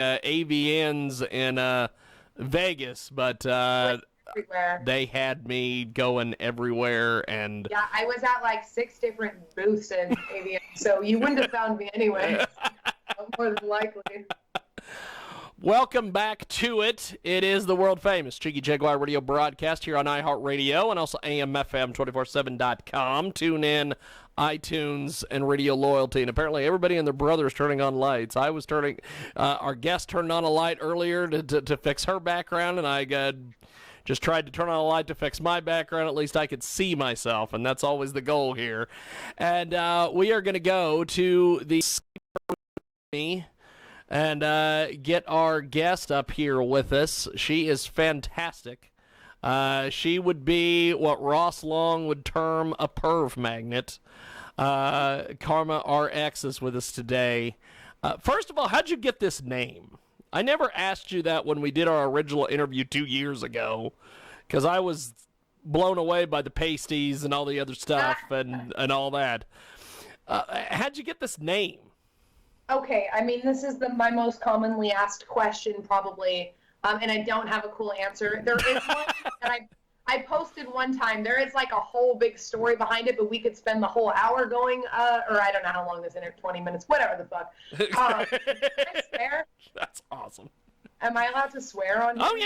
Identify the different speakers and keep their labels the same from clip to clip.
Speaker 1: AVNs in Vegas, but
Speaker 2: everywhere.
Speaker 1: they had me going everywhere. And
Speaker 2: Yeah, I was at like 6 different booths in AVN, so you wouldn't have found me anyway. More than likely.
Speaker 1: welcome back to it. It is the world famous Jiggy Jaguar radio broadcast here on iHeartRadio and also AMFM247.com. Tune in, iTunes, and Radio Loyalty. And apparently everybody and their brother is turning on lights. I was turning, our guest turned on a light earlier to fix her background, and I just tried to turn on a light to fix my background. At least I could see myself, and that's always the goal here. And we are going to go to the and get our guest up here with us. She is fantastic. She would be what Ross Long would term a perv magnet. Karma RX is with us today. First of all, how'd you get this name? I never asked you that when we did our original interview 2 years ago, because I was blown away by the pasties and all the other stuff and all that. How'd you get this name?
Speaker 2: Okay, I mean, this is my most commonly asked question probably, and I don't have a cool answer. There is one that I posted one time. There is like a whole big story behind it, but we could spend the whole hour going, or I don't know how long this is, 20 minutes, whatever the fuck. Can I swear?
Speaker 1: That's awesome.
Speaker 2: Am I allowed to swear on
Speaker 1: Oh,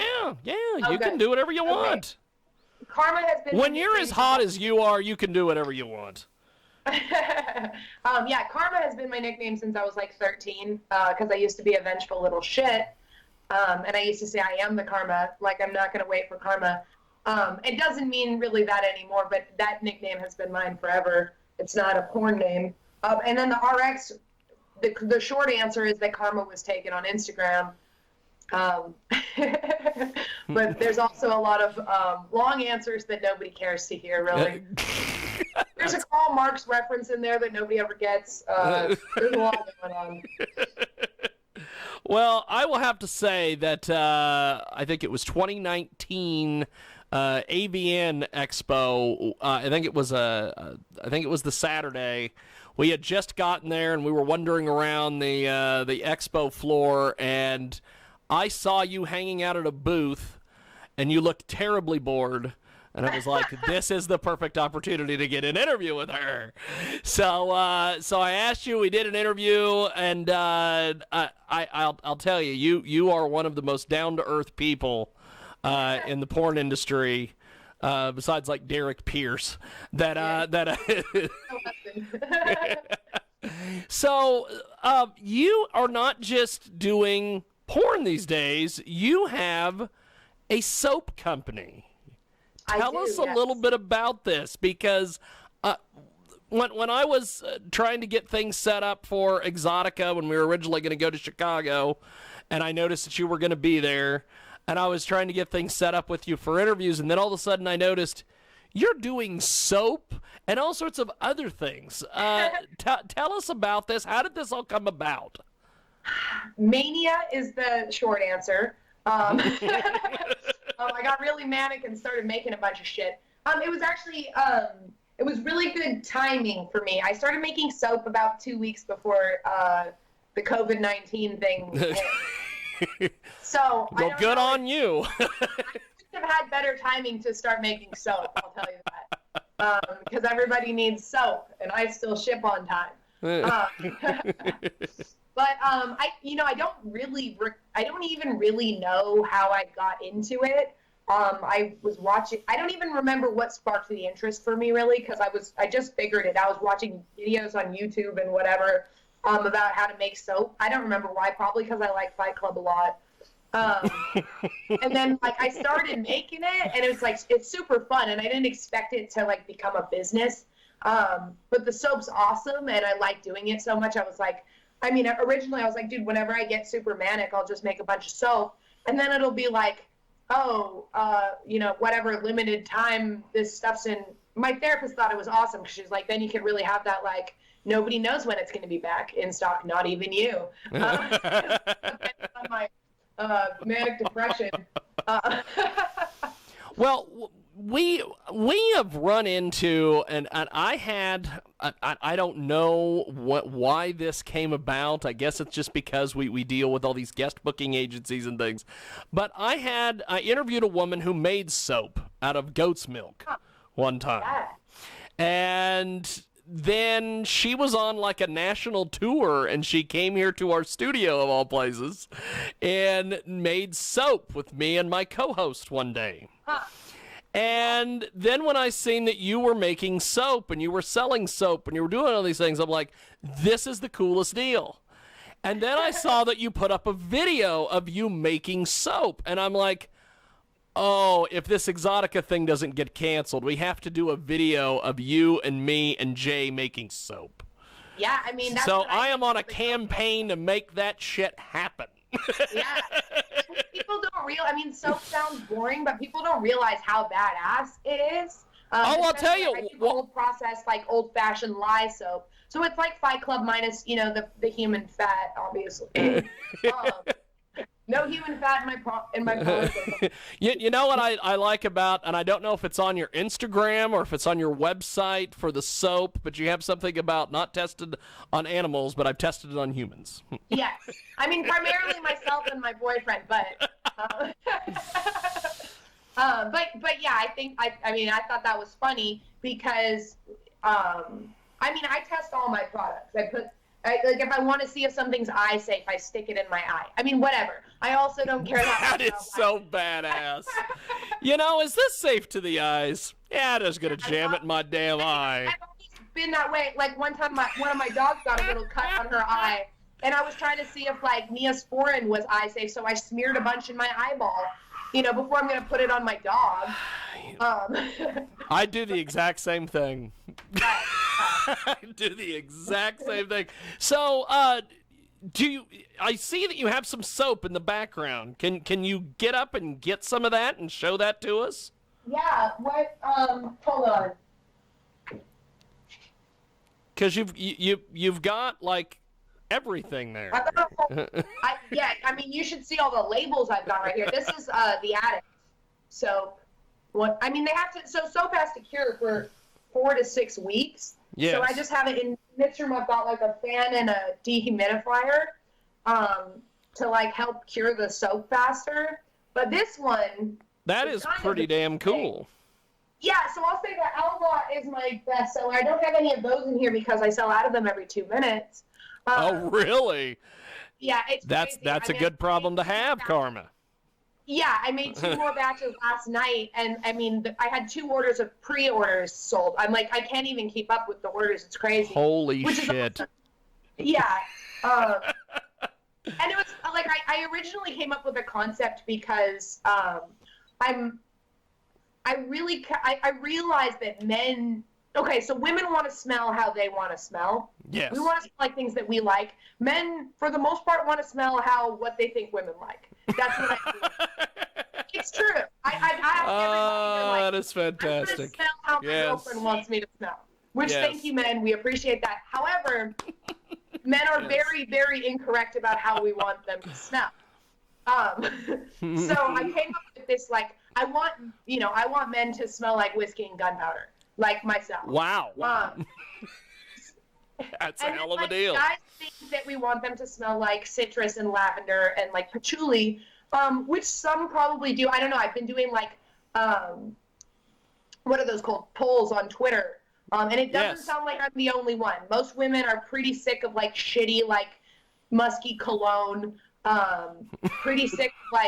Speaker 1: yeah, you can do whatever you want.
Speaker 2: Karma has been...
Speaker 1: When you're as hot as you are, you can do whatever you want.
Speaker 2: Yeah, Karma has been my nickname since I was like 13, because I used to be a vengeful little shit, and I used to say I am the karma, like I'm not going to wait for karma. It doesn't mean really that anymore, but that nickname has been mine forever. It's not a porn name. And then the RX, the short answer is that Karma was taken on Instagram. But there's also a lot of long answers that nobody cares to hear, really. There's a Karl Marx reference in there that nobody ever gets. There's a lot going on.
Speaker 1: Well, I will have to say that I think it was 2019 AVN Expo. I think it was the Saturday. We had just gotten there and we were wandering around the expo floor, and I saw you hanging out at a booth, and you looked terribly bored. And I was like, this is the perfect opportunity to get an interview with her. So I asked you, we did an interview, and I'll tell you, you are one of the most down-to-earth people in the porn industry, besides like Derek Pierce. So you are not just doing porn these days. You have a soap company. Tell us a little bit about this, because when I was trying to get things set up for Exotica when we were originally going to go to Chicago, and I noticed that you were going to be there, and I was trying to get things set up with you for interviews, and then all of a sudden I noticed you're doing soap and all sorts of other things. Tell us about this. How did this all come about?
Speaker 2: Mania is the short answer. I got really manic and started making a bunch of shit. It was actually, it was really good timing for me. I started making soap about 2 weeks before the COVID-19 thing hit. So,
Speaker 1: well, good on you.
Speaker 2: I couldn't have had better timing to start making soap, I'll tell you that. Because everybody needs soap, and I still ship on time. But I don't even really know how I got into it. I was watching. I don't even remember what sparked the interest for me, really, because I just figured it. I was watching videos on YouTube and whatever about how to make soap. I don't remember why. Probably because I like Fight Club a lot. And then I started making it, and it was it's super fun, and I didn't expect it to become a business. But the soap's awesome, and I like doing it so much. Originally I was like, dude, whenever I get super manic, I'll just make a bunch of soap, and then it'll be whatever limited time this stuff's in. My therapist thought it was awesome because she's like, then you can really have that nobody knows when it's going to be back in stock, not even you. On my manic depression.
Speaker 1: Well, we have run into, and I had I don't know why this came about. I guess it's just because we deal with all these guest booking agencies and things. But I interviewed a woman who made soap out of goat's milk one time.
Speaker 2: Yeah.
Speaker 1: And then she was on like a national tour, and she came here to our studio of all places and made soap with me and my co-host one day. And then when I seen that you were making soap and you were selling soap and you were doing all these things, I'm like, this is the coolest deal. And then I saw that you put up a video of you making soap, and I'm like, oh, if this Exotica thing doesn't get canceled, we have to do a video of you and me and Jay making soap.
Speaker 2: Yeah, I mean, that's
Speaker 1: so I am on a campaign to make that shit happen.
Speaker 2: Yeah. People don't realize, I mean, soap sounds boring, but people don't realize how badass it is.
Speaker 1: I'll tell you.
Speaker 2: I do cold process, like old-fashioned lye soap. So it's like Fight Club minus, the human fat, obviously. No human fat in my product.
Speaker 1: You know what I like about, and I don't know if it's on your Instagram or if it's on your website for the soap, but you have something about not tested on animals, but I've tested it on humans.
Speaker 2: Yes. I mean, primarily myself and my boyfriend, but yeah, I thought that was funny because, I test all my products. If I want to see if something's eye safe, I stick it in my eye. I mean, whatever. I also don't care about
Speaker 1: that is so badass. Is this safe to the eyes? Yeah, I'm just going to jam it in my damn eye.
Speaker 2: I've always been that way. Like, one time one of my dogs got a little cut on her eye, and I was trying to see if, Neosporin was eye safe, so I smeared a bunch in my eyeball, before I'm going to put it on my dog.
Speaker 1: I do the exact same thing. I do the exact same thing. So, I see that you have some soap in the background. Can you get up and get some of that and show that to us?
Speaker 2: Yeah. What? Hold on.
Speaker 1: Because you've got like everything there.
Speaker 2: You should see all the labels I've got right here. This is the Addict soap. They have to. So soap has to cure for 4 to 6 weeks.
Speaker 1: Yes.
Speaker 2: So I just have it in mixed room. I've got like a fan and a dehumidifier to help cure the soap faster. But this one,
Speaker 1: that is pretty damn cool.
Speaker 2: Yeah, so I'll say that Outlaw is my best seller. I don't have any of those in here because I sell out of them every 2 minutes.
Speaker 1: Oh, really?
Speaker 2: Yeah, it's
Speaker 1: that's
Speaker 2: crazy.
Speaker 1: A good problem to have, Karma.
Speaker 2: Yeah, I made 2 more batches last night, and I had 2 orders of pre-orders sold. I'm like, I can't even keep up with the orders. It's crazy.
Speaker 1: Holy shit.
Speaker 2: Yeah. And it was like, I originally came up with a concept because I realized that men, okay, so women want to smell how they want to smell.
Speaker 1: Yes.
Speaker 2: We want to smell like things that we like. Men, for the most part, want to smell what they think women like. That's what I do. It's true. I ask everybody.
Speaker 1: That is fantastic.
Speaker 2: I'm going to smell how my girlfriend wants me to smell. Which, thank you, men. We appreciate that. However, men are very, very incorrect about how we want them to smell. So I came up with this, I want men to smell like whiskey and gunpowder, like myself.
Speaker 1: Wow. That's a hell of a deal.
Speaker 2: Guys think that we want them to smell like citrus and lavender and patchouli, which some probably do. I don't know. I've been doing what are those called? Polls on Twitter. And it doesn't sound like I'm the only one. Most women are pretty sick of shitty, musky cologne, pretty sick of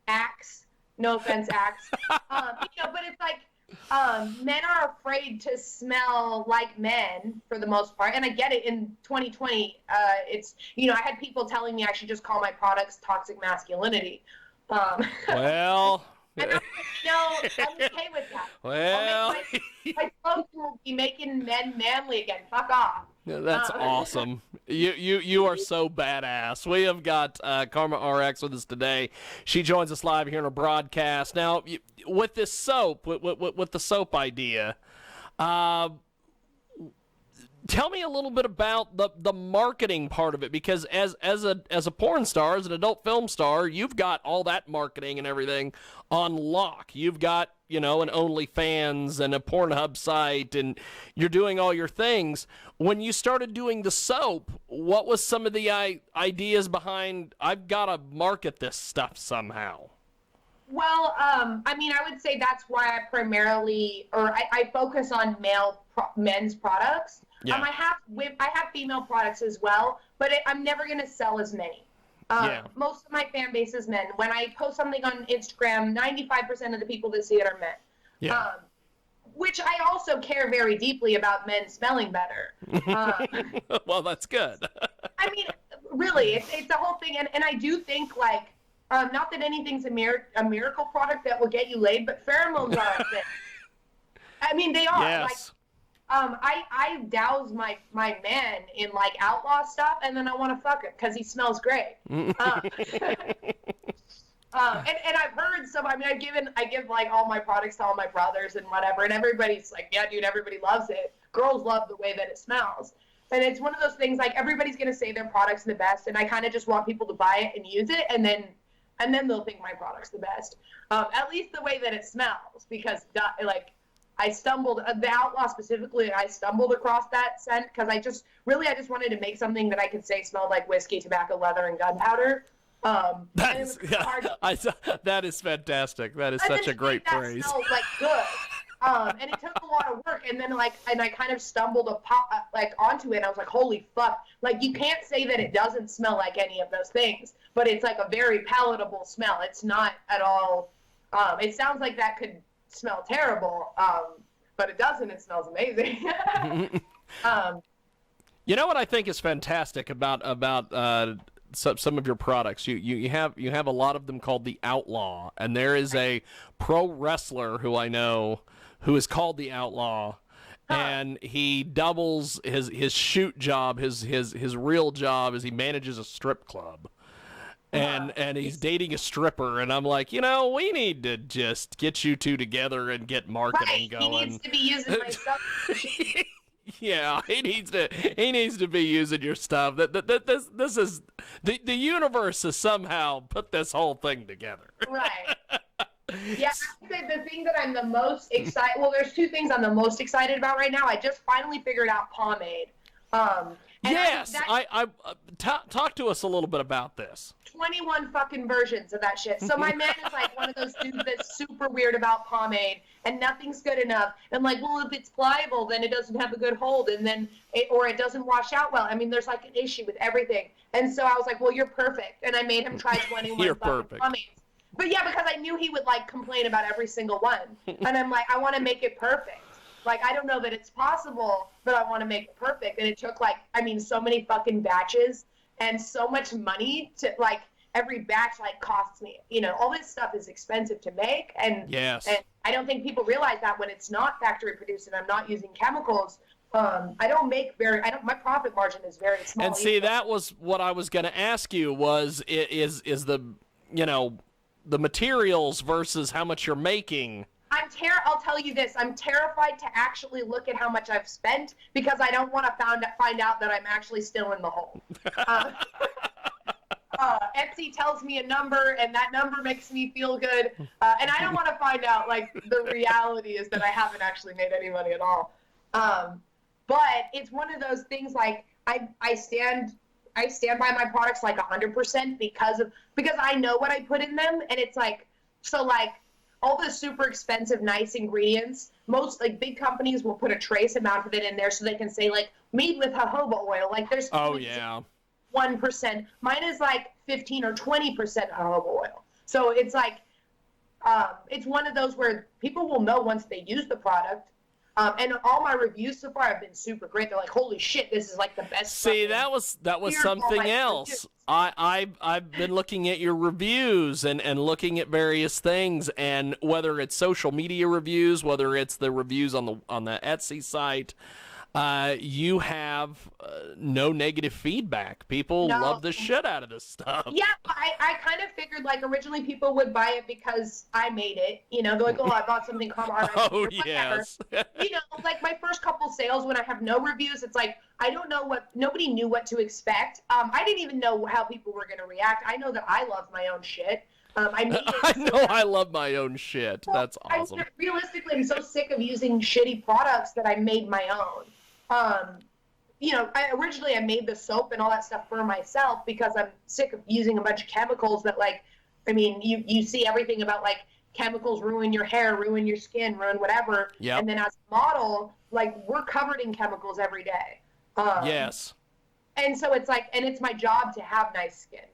Speaker 2: Axe. No offense, Axe. But it's men are afraid to smell like men for the most part. And I get it. In 2020, it's, I had people telling me I should just call my products toxic masculinity.
Speaker 1: Well...
Speaker 2: And I'm I'm okay with that.
Speaker 1: Well...
Speaker 2: my slogan will be making men manly again. Fuck off.
Speaker 1: That's awesome. You are so badass. We have got Karma RX with us today. She joins us live here in a broadcast. Now, with this soap, with the soap idea, Tell me a little bit about the marketing part of it, because as a porn star, as an adult film star, you've got all that marketing and everything on lock. You've got, an OnlyFans and a Pornhub site, and you're doing all your things. When you started doing the soap, what was some of the ideas behind, I've got to market this stuff somehow?
Speaker 2: Well, I would say that's why I primarily, or I focus on men's products.
Speaker 1: Yeah.
Speaker 2: I have female products as well, but I'm never going to sell as many. Most of my fan base is men. When I post something on Instagram, 95% of the people that see it are men.
Speaker 1: Yeah.
Speaker 2: Which I also care very deeply about men smelling better.
Speaker 1: Well, that's good.
Speaker 2: Really, it's the whole thing. And I do think, not that anything's a miracle product that will get you laid, but pheromones are a thing. They are.
Speaker 1: Yes.
Speaker 2: I douse my man in outlaw stuff, and then I want to fuck him because he smells great. And I've heard some. I give all my products to all my brothers and whatever, and everybody's like, yeah, dude, everybody loves it. Girls love the way that it smells, and it's one of those things. Everybody's gonna say their product's the best, and I kind of just want people to buy it and use it, and then they'll think my product's the best. At least the way that it smells, because I stumbled, the Outlaw specifically, I stumbled across that scent because I just wanted to make something that I could say smelled like whiskey, tobacco, leather, and gunpowder. That
Speaker 1: is fantastic. That is such a great phrase.
Speaker 2: Smelled good. And it took a lot of work, and then and I kind of stumbled onto it, and I was like, holy fuck. You can't say that it doesn't smell like any of those things, but it's a very palatable smell. It's not at all, it sounds like that could smell terrible, but it doesn't. It smells amazing.
Speaker 1: You know what I think is fantastic about some of your products? You have a lot of them called the Outlaw, and there is a pro wrestler who I know who is called the Outlaw, and he doubles his shoot job. His real job is he manages a strip club. And he's dating a stripper, and I'm like, we need to just get you two together and get marketing going.
Speaker 2: He needs to be using my stuff.
Speaker 1: Yeah, he needs to be using your stuff. This is the universe has somehow put this whole thing together.
Speaker 2: Right. Yeah, I say the thing that I'm the most excited. Well, there's two things I'm the most excited about right now. I just finally figured out pomade.
Speaker 1: Yes, talk to us a little bit about this.
Speaker 2: 21 fucking versions of that shit. So my man is one of those dudes that's super weird about pomade, and nothing's good enough. And well, if it's pliable, then it doesn't have a good hold, and then it doesn't wash out well. There's an issue with everything. And so I was like, well, you're perfect. And I made him try 21 fucking pomades. But yeah, because I knew he would complain about every single one. And I'm like, I want to make it perfect. I don't know that it's possible, but I want to make it perfect. And it took so many fucking batches and so much money to every batch costs me, all this stuff is expensive to make. And
Speaker 1: yes,
Speaker 2: and I don't think people realize that when it's not factory produced and I'm not using chemicals, my profit margin is very small.
Speaker 1: And see, that was what I was going to ask you is the, the materials versus how much you're making.
Speaker 2: I'll tell you this. I'm terrified to actually look at how much I've spent because I don't want to find out that I'm actually still in the hole. Etsy tells me a number, and that number makes me feel good. And I don't want to find out, the reality is that I haven't actually made any money at all. But it's one of those things, I stand by my products 100% because I know what I put in them, and it's all the super expensive, nice ingredients, most big companies will put a trace amount of it in there so they can say made with jojoba oil. There's 1%. Mine is 15 or 20% jojoba oil. So it's it's one of those where people will know once they use the product. And all my reviews so far have been super great. They're like, holy shit, this is the best.
Speaker 1: See, that was something else. I've been looking at your reviews and looking at various things, and whether it's social media reviews, whether it's the reviews on the Etsy site, you have no negative feedback. People love the shit out of this stuff.
Speaker 2: Yeah, I kind of figured like originally people would buy it because I made it. You know, they're like, oh, I bought something from art.
Speaker 1: Oh,
Speaker 2: or whatever.
Speaker 1: yes.
Speaker 2: You know, like my first couple sales when I have no reviews, it's like I don't know what, nobody knew what to expect. I didn't even know how people were going to react. I know that I love my own shit. I made it.
Speaker 1: I know I love my own shit. That's awesome.
Speaker 2: Realistically, I'm so sick of using shitty products that I made my own. You know, originally I made the soap and all that stuff for myself because I'm sick of using a bunch of chemicals that, like, I mean, you see everything about, like, chemicals ruin your hair, ruin your skin, ruin whatever.
Speaker 1: Yep.
Speaker 2: And then as a model, like, we're covered in chemicals every day.
Speaker 1: Yes.
Speaker 2: And so it's like, and it's my job to have nice skin.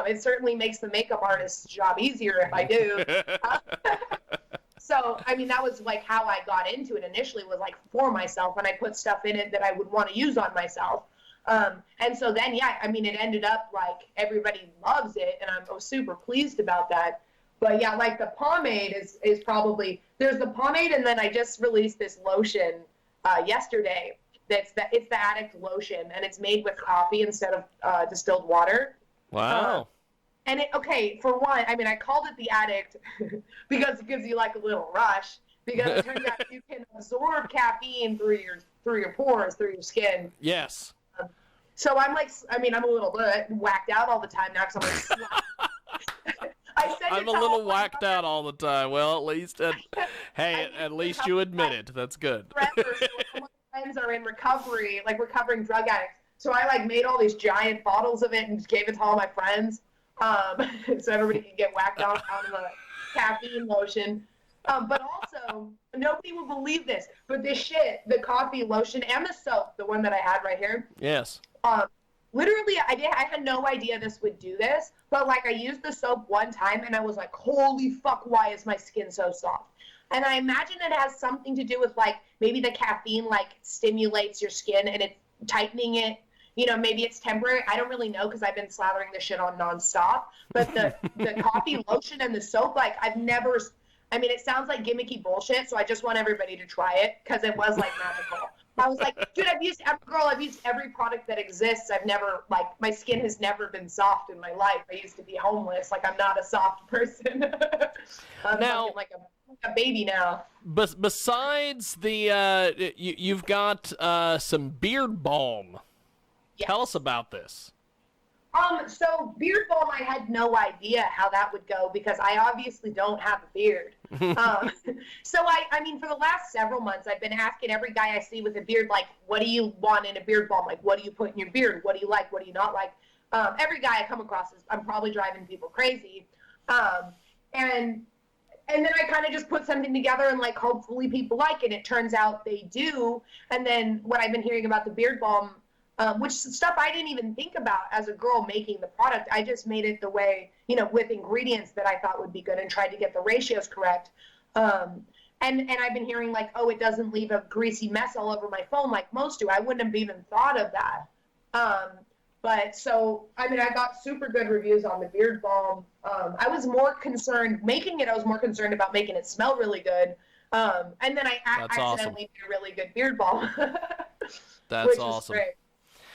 Speaker 2: It certainly makes the makeup artist's job easier if I do. So, I mean, that was like how I got into it initially, was like for myself, and I put stuff in it that I would want to use on myself. And so then, yeah, I mean, it ended up like everybody loves it, and I'm super pleased about that. But yeah, like the pomade is probably, there's the pomade, and then I just released this lotion yesterday. It's the Addict lotion, and it's made with coffee instead of distilled water.
Speaker 1: Wow.
Speaker 2: And okay, for one, I mean, I called it the Addict because it gives you like a little rush, because it turns out you can absorb caffeine through your pores, through your skin.
Speaker 1: Yes.
Speaker 2: So I'm like, I mean, I'm a little bit whacked out all the time now because I'm like,
Speaker 1: I'm a little whacked out all the time. Well, at least, at least you admit it. That's good.
Speaker 2: So my friends are in recovery, like recovering drug addicts. So I like made all these giant bottles of it and gave it to all my friends. So everybody can get whacked out on the caffeine lotion. But also, nobody will believe this, but this shit, the coffee lotion and the soap, the one that I had right here.
Speaker 1: Yes.
Speaker 2: Literally, I had no idea this would do this, but like I used the soap one time and I was like, holy fuck, why is my skin so soft? And I imagine it has something to do with like maybe the caffeine like stimulates your skin and it's tightening it. You know, maybe it's temporary. I don't really know because I've been slathering this shit on nonstop. But the coffee lotion and the soap, like I've never, I mean, it sounds like gimmicky bullshit. So I just want everybody to try it because it was like magical. I was like, dude, I've used every product that exists. I've never, like, my skin has never been soft in my life. I used to be homeless. Like, I'm not a soft person. I'm
Speaker 1: now,
Speaker 2: like a baby now.
Speaker 1: Besides the, you've got some beard balm.
Speaker 2: Yes.
Speaker 1: Tell us about this.
Speaker 2: So beard balm, I had no idea how that would go because I obviously don't have a beard. So I mean, for the last several months, I've been asking every guy I see with a beard, like, what do you want in a beard balm? Like, what do you put in your beard? What do you like? What do you not like? Every guy I come across I'm probably driving people crazy. And then I kind of just put something together and like, hopefully people like it. It turns out they do. And then what I've been hearing about the beard balm, which stuff I didn't even think about as a girl making the product. I just made it the way, you know, with ingredients that I thought would be good and tried to get the ratios correct. And I've been hearing like, oh, it doesn't leave a greasy mess all over my phone like most do. I wouldn't have even thought of that. But so, I mean, I got super good reviews on the beard balm. I was more concerned making it. I was more concerned about making it smell really good. And then I accidentally made a really good beard balm.
Speaker 1: That's awesome.
Speaker 2: Great.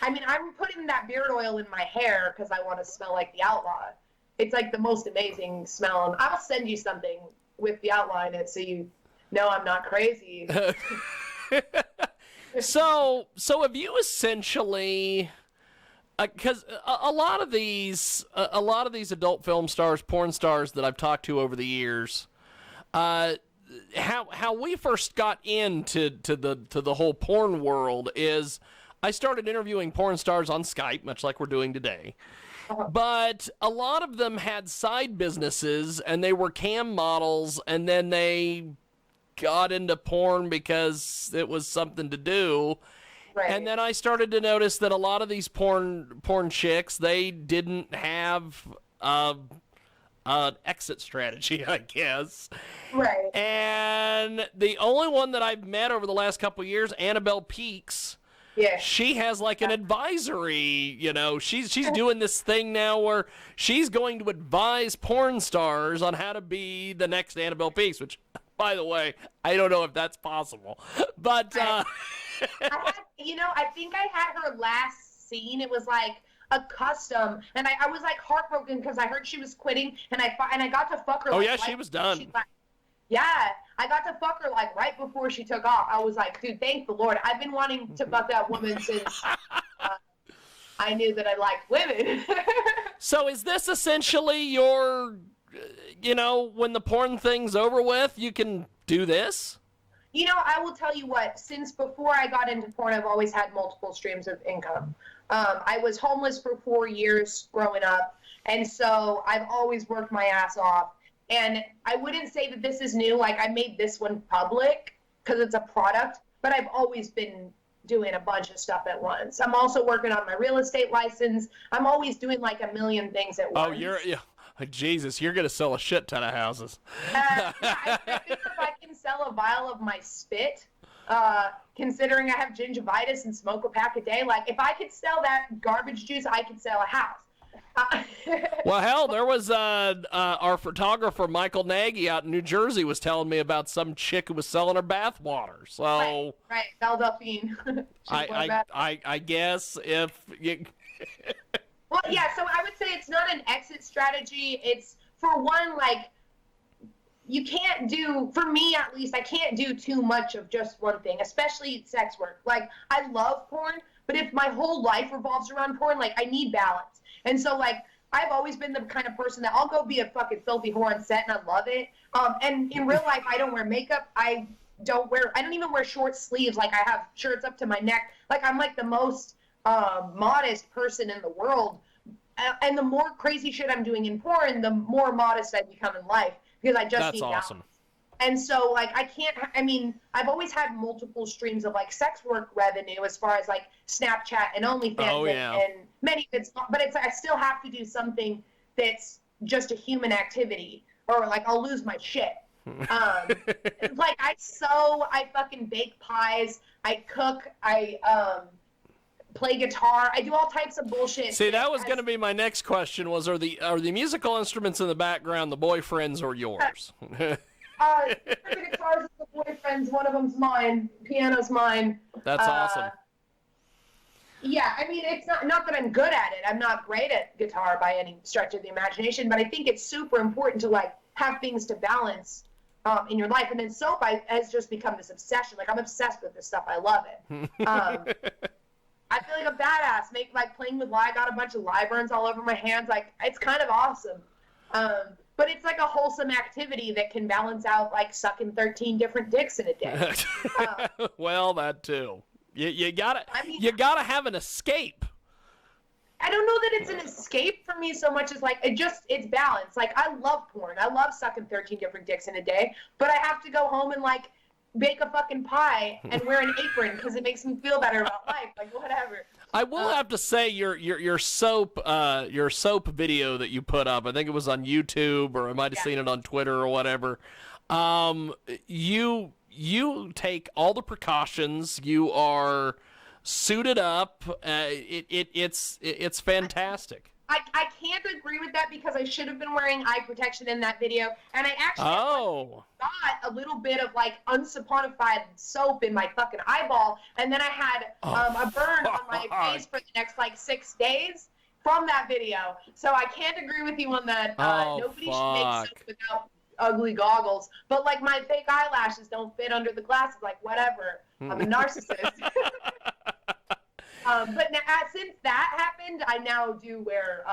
Speaker 2: I mean, I'm putting that beard oil in my hair because I want to smell like the outlaw. It's like the most amazing smell. And I'll send you something with the outlaw in it so you know I'm not crazy.
Speaker 1: So have you essentially, because a lot of these adult film stars, porn stars that I've talked to over the years, how we first got into the whole porn world is, I started interviewing porn stars on Skype, much like we're doing today. But a lot of them had side businesses, and they were cam models, and then they got into porn because it was something to do. Right. And then I started to notice that a lot of these porn chicks, they didn't have an exit strategy, I guess.
Speaker 2: Right.
Speaker 1: And the only one that I've met over the last couple of years, Annabelle Peaks, yeah, she has like an advisory, you know, she's doing this thing now where she's going to advise porn stars on how to be the next Annabelle Peaks, which, by the way, I don't know if that's possible. But
Speaker 2: I think I had her last seen. It was like a custom, and I was like heartbroken because I heard she was quitting, and I got to fuck her.
Speaker 1: Oh
Speaker 2: like,
Speaker 1: yeah,
Speaker 2: right
Speaker 1: she was done.
Speaker 2: Yeah, I got to fuck her like right before she took off. I was like, dude, thank the Lord. I've been wanting to fuck that woman since I knew that I liked women.
Speaker 1: So is this essentially your, when the porn thing's over with, you can do this?
Speaker 2: I will tell you what, since before I got into porn, I've always had multiple streams of income. I was homeless for 4 years growing up, and so I've always worked my ass off. And I wouldn't say that this is new. Like, I made this one public because it's a product, but I've always been doing a bunch of stuff at once. I'm also working on my real estate license. I'm always doing like a million things at once.
Speaker 1: Oh, Jesus, you're going to sell a shit ton of houses.
Speaker 2: I think if I can sell a vial of my spit, considering I have gingivitis and smoke a pack a day, like if I could sell that garbage juice, I could sell a house.
Speaker 1: Well, hell, there was our photographer Michael Nagy out in New Jersey was telling me about some chick who was selling her bath water. So
Speaker 2: right, Belle Delphine.
Speaker 1: I guess if you.
Speaker 2: Well, yeah. So I would say it's not an exit strategy. It's for one, like you can't do, for me at least, I can't do too much of just one thing, especially sex work. Like I love porn, but if my whole life revolves around porn, like I need balance. And so like I've always been the kind of person that I'll go be a fucking filthy whore on set and I love it. And in real life, I don't wear makeup. I don't even wear short sleeves. Like I have shirts up to my neck. Like I'm like the most modest person in the world. And the more crazy shit I'm doing in porn, the more modest I become in life because I just need balance. Awesome. And so, like, I've always had multiple streams of, like, sex work revenue as far as, like, Snapchat and OnlyFans and many bits. But I still have to do something that's just a human activity or, like, I'll lose my shit. Like, I sew, I fucking bake pies, I cook, I play guitar, I do all types of bullshit.
Speaker 1: See, that was going to be my next question was, are the musical instruments in the background the boyfriend's or yours?
Speaker 2: The guitars are the boyfriend's, one of them's mine, piano's mine.
Speaker 1: That's awesome.
Speaker 2: Yeah, I mean, it's not that I'm good at it. I'm not great at guitar by any stretch of the imagination, but I think it's super important to, like, have things to balance in your life. And then soap has just become this obsession. Like, I'm obsessed with this stuff. I love it. I feel like a badass. Playing with lye. I got a bunch of lye burns all over my hands. Like, it's kind of awesome. But it's like a wholesome activity that can balance out like sucking 13 different dicks in a day.
Speaker 1: Well, that too. You gotta have an escape.
Speaker 2: I don't know that it's an escape for me so much as like it's balance. Like I love porn. I love sucking 13 different dicks in a day, but I have to go home and like bake a fucking pie and wear an apron because it makes me feel better about life. Like whatever. I
Speaker 1: will have to say your soap video that you put up, I think it was on YouTube or I might have seen it on Twitter or whatever. You take all the precautions. You are suited up. It's fantastic.
Speaker 2: I can't agree with that because I should have been wearing eye protection in that video, and I actually got a little bit of like unsaponified soap in my fucking eyeball, and then I had a burn on my face for the next like 6 days from that video. So I can't agree with you on that. Nobody should make soap without ugly goggles, but like my fake eyelashes don't fit under the glasses. Like whatever, I'm a narcissist. But now, since that happened, I now do wear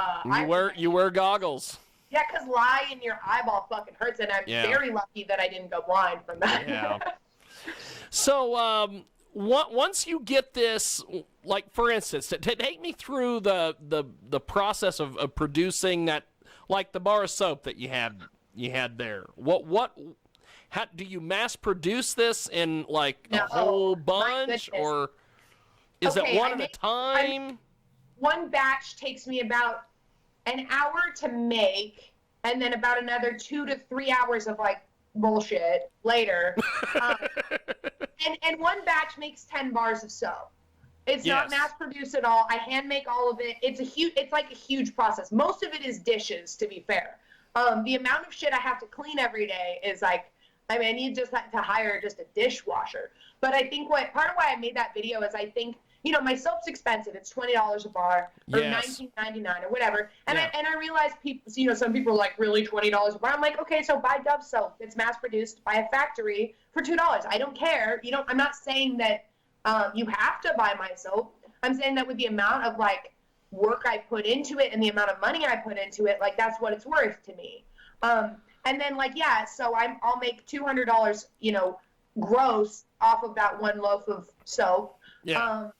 Speaker 1: you wear goggles.
Speaker 2: Yeah, because lye in your eyeball fucking hurts, and I'm very lucky that I didn't go blind from that.
Speaker 1: Yeah. So, once you get this, like for instance, take me through the process of producing that, like the bar of soap that you had there. How do you mass produce this in like a whole bunch or? Is it one at a time?
Speaker 2: One batch takes me about an hour to make, and then about another 2 to 3 hours of like bullshit later. And one batch makes 10 bars of soap. It's not mass produced at all. I hand make all of it. It's like a huge process. Most of it is dishes, to be fair. The amount of shit I have to clean every day is like, I need just to hire just a dishwasher. But I think part of why I made that video is I think my soap's expensive. It's $20 a bar or
Speaker 1: Yes.
Speaker 2: $19.99 or whatever. And
Speaker 1: Yeah.
Speaker 2: I realize people, some people are like, really, $20 a bar? I'm like, okay, so buy Dove soap. It's mass produced by a factory for $2. I don't care. I'm not saying that you have to buy my soap. I'm saying that with the amount of like work I put into it and the amount of money I put into it, like that's what it's worth to me. And then like, yeah, so I'll make $200, gross off of that one loaf of soap.
Speaker 1: Yeah.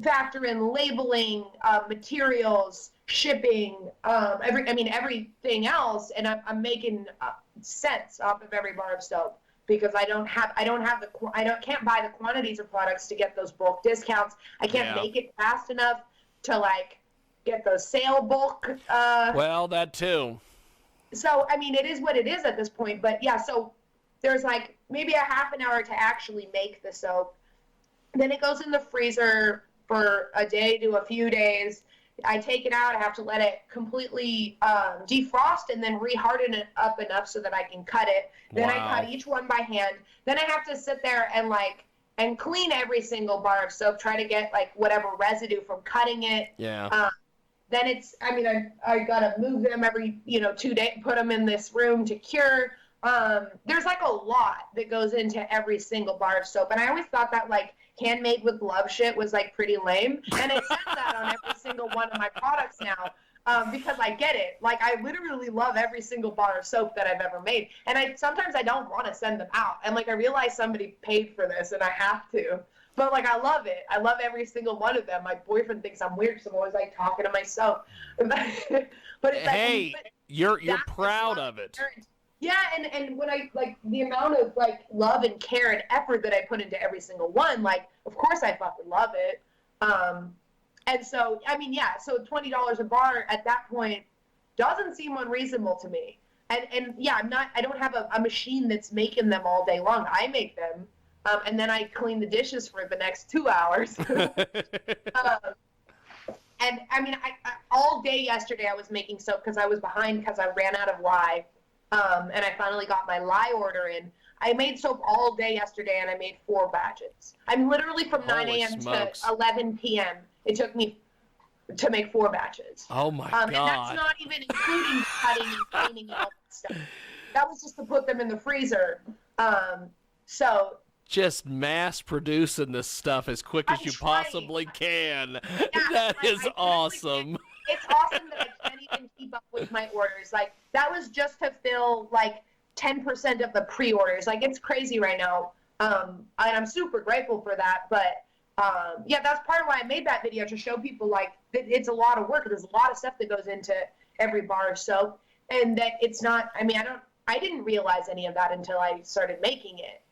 Speaker 2: Factor in labeling, materials, shipping, everything else, and I'm making cents off of every bar of soap because can't buy the quantities of products to get those bulk discounts. I can't make it fast enough to like get those sale bulk.
Speaker 1: Well, that too.
Speaker 2: So it is what it is at this point. But yeah, so there's like maybe a half an hour to actually make the soap. Then it goes in the freezer for a day to a few days. I take it out. I have to let it completely defrost and then reharden it up enough so that I can cut it. Then I cut each one by hand. Then I have to sit there and clean every single bar of soap, try to get like whatever residue from cutting it.
Speaker 1: Yeah.
Speaker 2: Then it's, I gotta move them every 2 days, put them in this room to cure. There's like a lot that goes into every single bar of soap, and I always thought that like handmade with love shit was like pretty lame, and it says that on every single one of my products now, because I get it. Like I literally love every single bar of soap that I've ever made, and sometimes I don't want to send them out, and like I realize somebody paid for this and I have to, but like I love it. I love every single one of them. My boyfriend thinks I'm weird because I'm always like talking to myself, but it's
Speaker 1: hey,
Speaker 2: like,
Speaker 1: you're proud of it.
Speaker 2: Yeah, and when I like the amount of like love and care and effort that I put into every single one, like of course I fucking love it. And so so $20 a bar at that point doesn't seem unreasonable to me. And yeah, I don't have a machine that's making them all day long. I make them, and then I clean the dishes for the next 2 hours. And I all day yesterday I was making soap because I was behind because I ran out of lye. And I finally got my lye order in. I made soap all day yesterday, and I made 4 batches. I'm literally from 9 a.m. to 11 p.m. It took me to make 4 batches.
Speaker 1: Oh, my God.
Speaker 2: And that's not even including cutting and cleaning and all that stuff. That was just to put them in the freezer. So
Speaker 1: just mass producing this stuff as quick as you possibly can.
Speaker 2: Yeah,
Speaker 1: that is awesome.
Speaker 2: It's awesome that I can't even keep up with my orders. Like that was just to fill like 10% of the pre-orders. Like it's crazy right now. And I'm super grateful for that. But yeah, that's part of why I made that video, to show people like it's a lot of work. There's a lot of stuff that goes into every bar of soap, and that it's not, I didn't realize any of that until I started making it.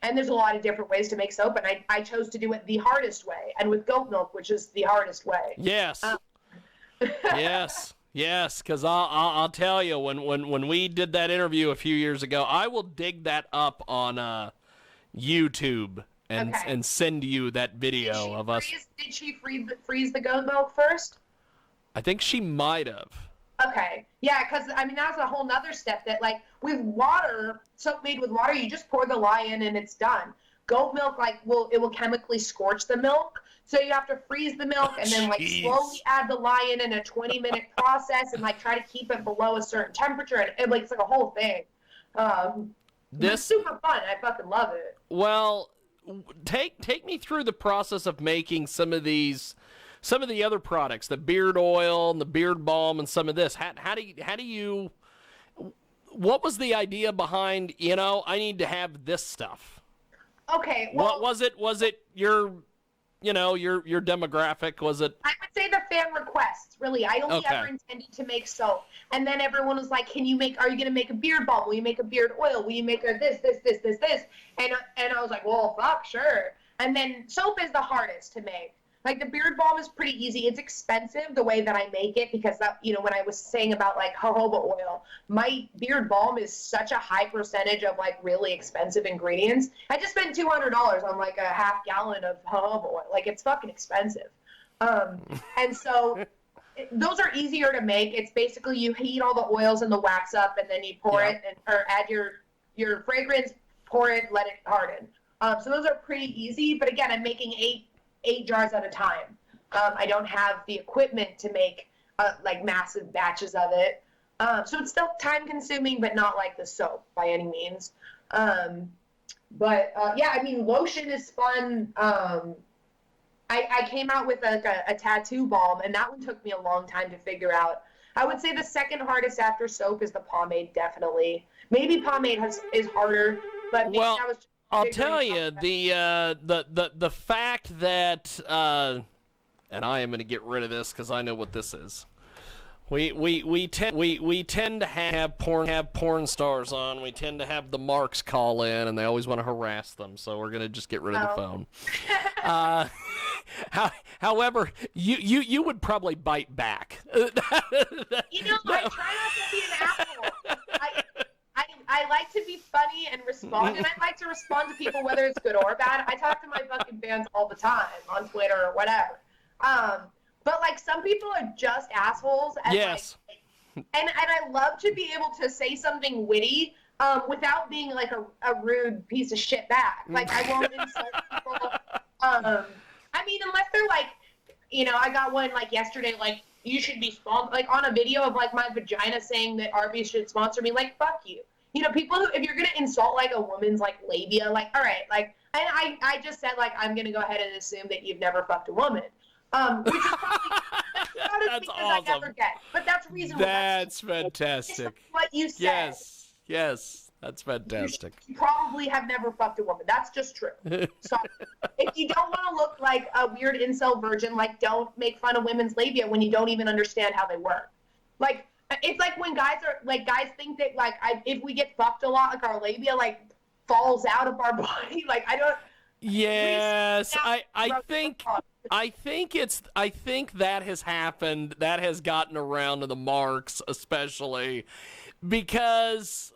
Speaker 2: And there's a lot of different ways to make soap, and I chose to do it the hardest way, and with goat milk, which is the hardest way.
Speaker 1: Yes. Yes, because I'll tell you, when we did that interview a few years ago, I will dig that up on YouTube and send you that video of us.
Speaker 2: Did she freeze the goat milk first?
Speaker 1: I think she might have.
Speaker 2: Okay. Yeah, because, that's a whole nother step that, like, with water, soap made with water, you just pour the lye in and it's done. Goat milk, like, it will chemically scorch the milk. So you have to freeze the milk and then, like, slowly add the lye in a 20-minute process and, like, try to keep it below a certain temperature. And like, it's like a whole thing. It's super fun. I fucking love it.
Speaker 1: Well, take me through the process of making some of the other products, the beard oil and the beard balm and some of this. How do you what was the idea behind, I need to have this stuff?
Speaker 2: Okay. Well,
Speaker 1: what was it? Was it your demographic? Was it? I
Speaker 2: would say the fan requests, really. I only ever intended to make soap. And then everyone was like, are you going to make a beard balm? Will you make a beard oil? Will you make a this? And I was like, well, fuck, sure. And then soap is the hardest to make. Like, the beard balm is pretty easy. It's expensive the way that I make it because that, when I was saying about, like, jojoba oil, my beard balm is such a high percentage of, like, really expensive ingredients. I just spent $200 on, like, a half gallon of jojoba oil. Like, it's fucking expensive. And so those are easier to make. It's basically you heat all the oils and the wax up, and then you pour it or add your fragrance, pour it, let it harden. So those are pretty easy. But again, I'm making eight jars at a time. I don't have the equipment to make like massive batches of it. So it's still time consuming, but not like the soap by any means. But yeah, I mean, lotion is fun. I came out with a tattoo balm, and that one took me a long time to figure out. I would say the second hardest after soap is the pomade, definitely. Maybe pomade is harder, but maybe
Speaker 1: well,
Speaker 2: I was
Speaker 1: I'll tell you the fact that and I am going to get rid of this because I know what this is. We tend to have porn stars on. We tend to have the marks call in, and they always want to harass them. So we're going to just get rid of the phone. However, you would probably bite back.
Speaker 2: I try not to be an asshole. I like to be funny and respond, and I like to respond to people whether it's good or bad. I talk to my fucking fans all the time on Twitter or whatever. But like some people are just assholes. And,
Speaker 1: yes.
Speaker 2: and I love to be able to say something witty without being like a rude piece of shit back. Like I won't insult people. I mean, unless they're like, I got one like yesterday, like you should be sponsored, like on a video of like my vagina saying that Arby's should sponsor me. Like fuck you. People who, if you're gonna insult like a woman's like labia, like all right, like, and I just said like I'm gonna go ahead and assume that you've never fucked a woman. Which is probably not as
Speaker 1: awesome.
Speaker 2: I ever get, but that's reasonable.
Speaker 1: That's fantastic.
Speaker 2: What you said.
Speaker 1: Yes, that's fantastic.
Speaker 2: You probably have never fucked a woman. That's just true. So if you don't want to look like a weird incel virgin, like don't make fun of women's labia when you don't even understand how they work. Like it's like when guys think that like if we get fucked a lot, like our labia like falls out of our body. Like I don't.
Speaker 1: Yes, I think that has happened. That has gotten around to the marks, especially because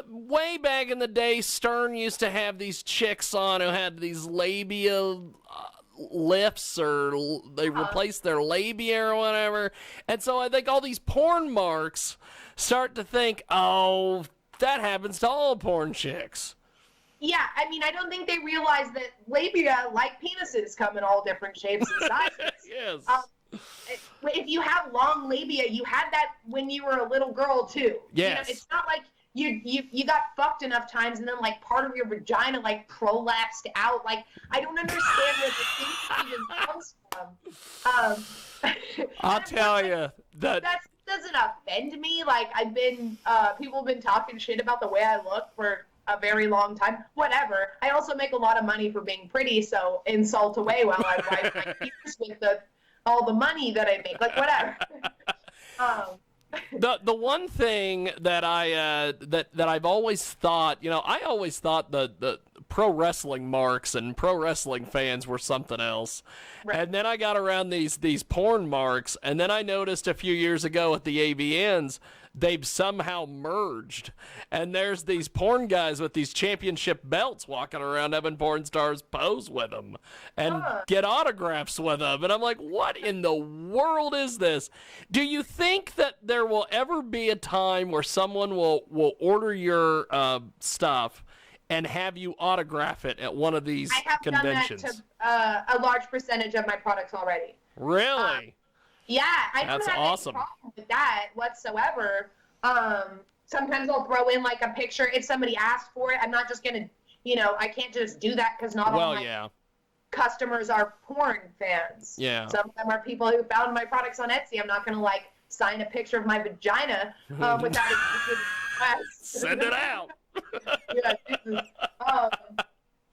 Speaker 1: way back in the day, Stern used to have these chicks on who had these labia lifts, or they replaced their labia or whatever. And so I think all these porn marks start to think, oh, that happens to all porn chicks.
Speaker 2: Yeah, I mean, I don't think they realize that labia, like penises, come in all different shapes and sizes.
Speaker 1: Yes.
Speaker 2: If you have long labia, you had that when you were a little girl too.
Speaker 1: Yes.
Speaker 2: It's not like you got fucked enough times and then like part of your vagina like prolapsed out. Like I don't understand where the thing even comes from.
Speaker 1: I'll tell you that
Speaker 2: doesn't offend me. Like people have been talking shit about the way I look for a very long time. Whatever. I also make a lot of money for being pretty, so insult away while I wipe my ears with all the money that I make. Like whatever.
Speaker 1: The one thing that I've always thought, I always thought the pro wrestling marks and pro wrestling fans were something else. Right. And then I got around these porn marks, and then I noticed a few years ago at the AVNs, they've somehow merged, and there's these porn guys with these championship belts walking around having porn stars pose with them and get autographs with them, and I'm like, what in the world is this? Do you think that there will ever be a time where someone will order your stuff and have you autograph it at one of these conventions?
Speaker 2: I have done that to a large percentage of my products already.
Speaker 1: Really?
Speaker 2: Yeah, I don't have
Speaker 1: awesome.
Speaker 2: any problem with that whatsoever. Sometimes I'll throw in like a picture if somebody asks for it. I'm not just gonna, I can't just do that because not all my customers are porn fans.
Speaker 1: Yeah.
Speaker 2: Some of them are people who found my products on Etsy. I'm not gonna like sign a picture of my vagina without a request.
Speaker 1: Send it out.
Speaker 2: Yeah.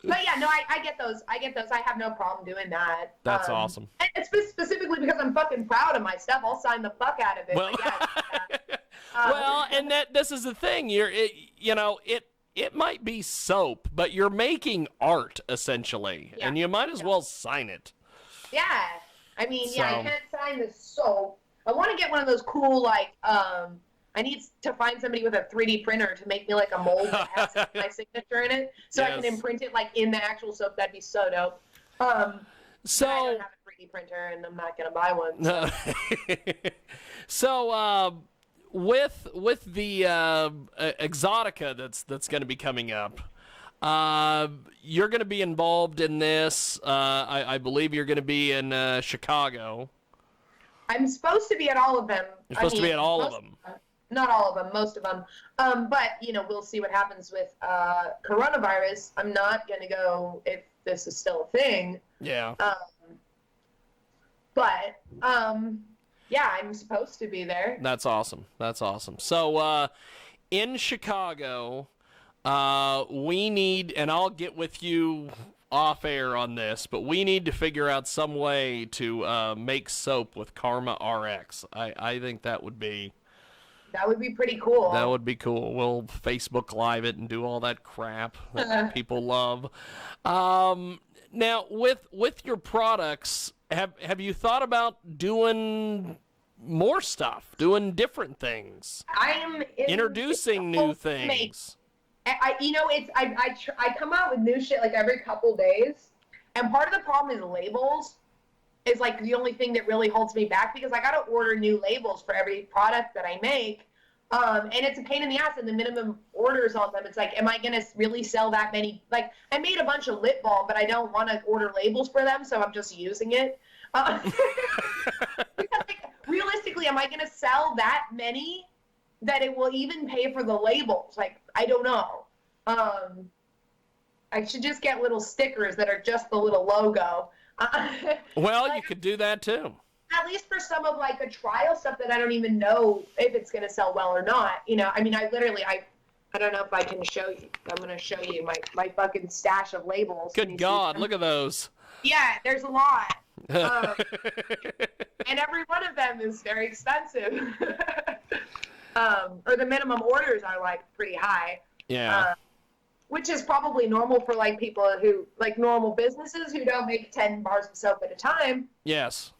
Speaker 2: But yeah, no, I get those. I have no problem doing that.
Speaker 1: That's awesome.
Speaker 2: And it's specifically because I'm fucking proud of my stuff. I'll sign the fuck out of it.
Speaker 1: Well, well, and this is the thing. It might be soap, but you're making art essentially, and you might as well sign it.
Speaker 2: Yeah, I mean, I can't sign the soap. I want to get one of those cool like. I need to find somebody with a 3D printer to make me like a mold that has my signature in it, so I can imprint it like in the actual soap. That'd be so dope. So I don't have a 3D printer, and I'm not gonna buy one.
Speaker 1: So, with the Exotica that's going to be coming up, You're going to be involved in this. I believe you're going to be in Chicago.
Speaker 2: I'm supposed to be at all of them.
Speaker 1: You're supposed to be at all of them.
Speaker 2: Not all of them, most of them. But, we'll see what happens with coronavirus. I'm not going to go if this is still a thing.
Speaker 1: Yeah.
Speaker 2: Yeah, I'm supposed to be there.
Speaker 1: That's awesome. So, in Chicago, we need, and I'll get with you off air on this, but we need to figure out some way to make soap with Karma RX. I think that would be
Speaker 2: pretty cool.
Speaker 1: That would be cool. We'll Facebook Live it and do all that crap that people love. Now, with your products, have you thought about doing more stuff, doing different things?
Speaker 2: I'm
Speaker 1: introducing new things.
Speaker 2: I come out with new shit like every couple days, and part of the problem is labels is like the only thing that really holds me back, because I got to order new labels for every product that I make. And it's a pain in the ass, and the minimum orders on them. It's like, am I going to really sell that many? Like, I made a bunch of lip balm, but I don't want to order labels for them, so I'm just using it. Because, like, realistically, am I going to sell that many that it will even pay for the labels? Like, I don't know. I should just get little stickers that are just the little logo.
Speaker 1: Well, you could do that too.
Speaker 2: At least for some of like a trial stuff that I don't even know if it's going to sell well or not. I mean, I don't know if I can show you. I'm going to show you my fucking stash of labels.
Speaker 1: Good God, look at those.
Speaker 2: Yeah, there's a lot. And every one of them is very expensive. Or the minimum orders are like pretty high.
Speaker 1: Yeah.
Speaker 2: Which is probably normal for like people who, like normal businesses who don't make 10 bars of soap at a time.
Speaker 1: Yes.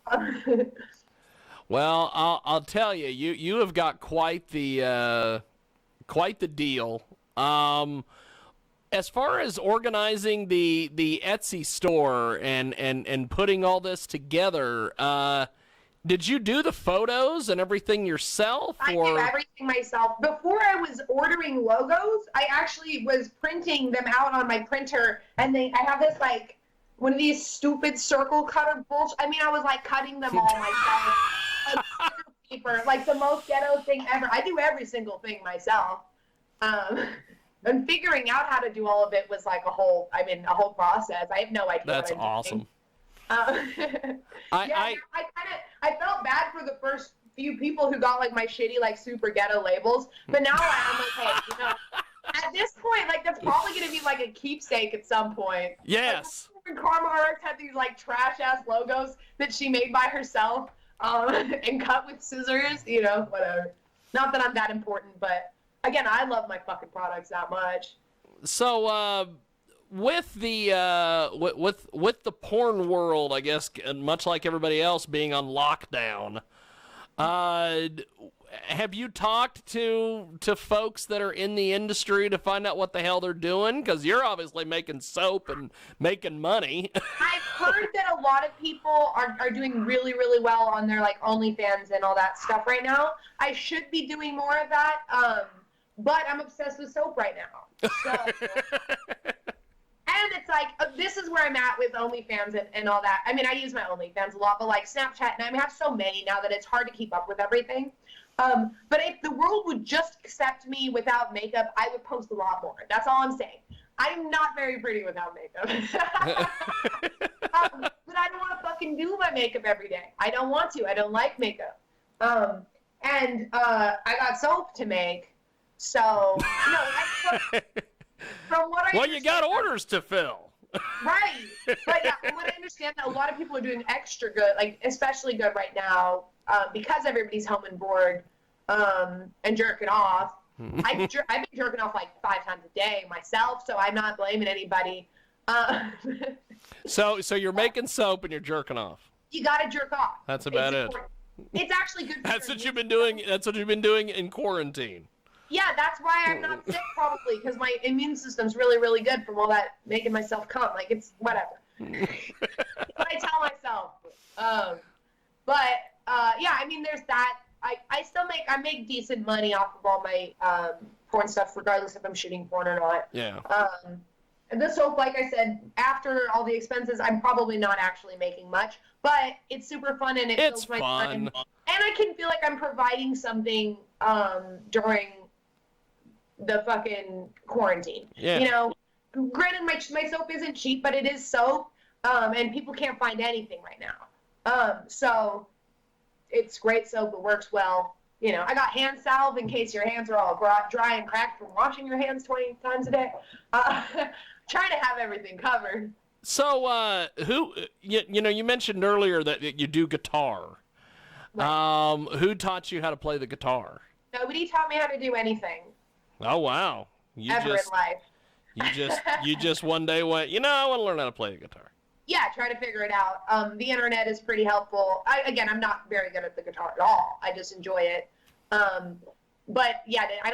Speaker 1: Well, I'll tell you, you have got quite the deal. As far as organizing the Etsy store and putting all this together, did you do the photos and everything yourself?
Speaker 2: I do everything myself. Before I was ordering logos, I actually was printing them out on my printer, and I have this like one of these stupid circle cutter bullshit. I mean, I was like cutting them all myself. Like paper, like the most ghetto thing ever. I do every single thing myself. And figuring out how to do all of it was like a whole process. I have no idea.
Speaker 1: That's awesome.
Speaker 2: I felt bad for the first few people who got like my shitty like super ghetto labels, but now I'm okay. At this point, like that's probably gonna be like a keepsake at some point.
Speaker 1: Yes.
Speaker 2: Like, Karma RX had these like trash ass logos that she made by herself, and cut with scissors. Whatever. Not that I'm that important, but again, I love my fucking products that much.
Speaker 1: So, with the with the porn world, I guess, much like everybody else being on lockdown, have you talked to folks that are in the industry to find out what the hell they're doing? Because you're obviously making soap and making money.
Speaker 2: I've heard that a lot of people are doing really, really well on their like OnlyFans and all that stuff right now. I should be doing more of that, but I'm obsessed with soap right now. So. And it's like, this is where I'm at with OnlyFans and all that. I mean, I use my OnlyFans a lot, but like Snapchat, and I have so many now that it's hard to keep up with everything. But if the world would just accept me without makeup, I would post a lot more. That's all I'm saying. I'm not very pretty without makeup. But I don't want to fucking do my makeup every day. I don't want to. I don't like makeup. And I got soap to make. So, from what I
Speaker 1: well, you got orders to fill.
Speaker 2: Right. But yeah, from what I understand, that a lot of people are doing extra good, like especially good right now, because everybody's home and bored, and jerking off. I've been jerking off like 5 times a day myself, so I'm not blaming anybody.
Speaker 1: So you're making soap and you're jerking off.
Speaker 2: You gotta jerk off.
Speaker 1: That's about it.
Speaker 2: It's actually good.
Speaker 1: That's what you've been doing. That's what you've been doing in quarantine.
Speaker 2: Yeah, that's why I'm not sick probably, because my immune system's really, really good from all that making myself come. Like, it's whatever. That's what I tell myself. Yeah, I mean, there's that. I make decent money off of all my porn stuff, regardless if I'm shooting porn or not.
Speaker 1: Yeah.
Speaker 2: the soap, like I said, after all the expenses, I'm probably not actually making much, but it's super fun and it
Speaker 1: It's
Speaker 2: fills my
Speaker 1: fun.
Speaker 2: time. And I can feel like I'm providing something during the fucking quarantine.
Speaker 1: Yeah.
Speaker 2: You know, granted, my soap isn't cheap, but it is soap, and people can't find anything right now. So it's great soap. It works well. You know, I got hand salve in case your hands are all dry and cracked from washing your hands 20 times a day. Trying to have everything covered.
Speaker 1: So, you mentioned earlier that you do guitar.
Speaker 2: Right.
Speaker 1: Who taught you how to play the guitar?
Speaker 2: Nobody taught me how to do anything
Speaker 1: Oh, wow.
Speaker 2: ever in life.
Speaker 1: You just one day went, I want to learn how to play the guitar.
Speaker 2: Yeah, try to figure it out. The internet is pretty helpful. I'm not very good at the guitar at all. I just enjoy it. But yeah, I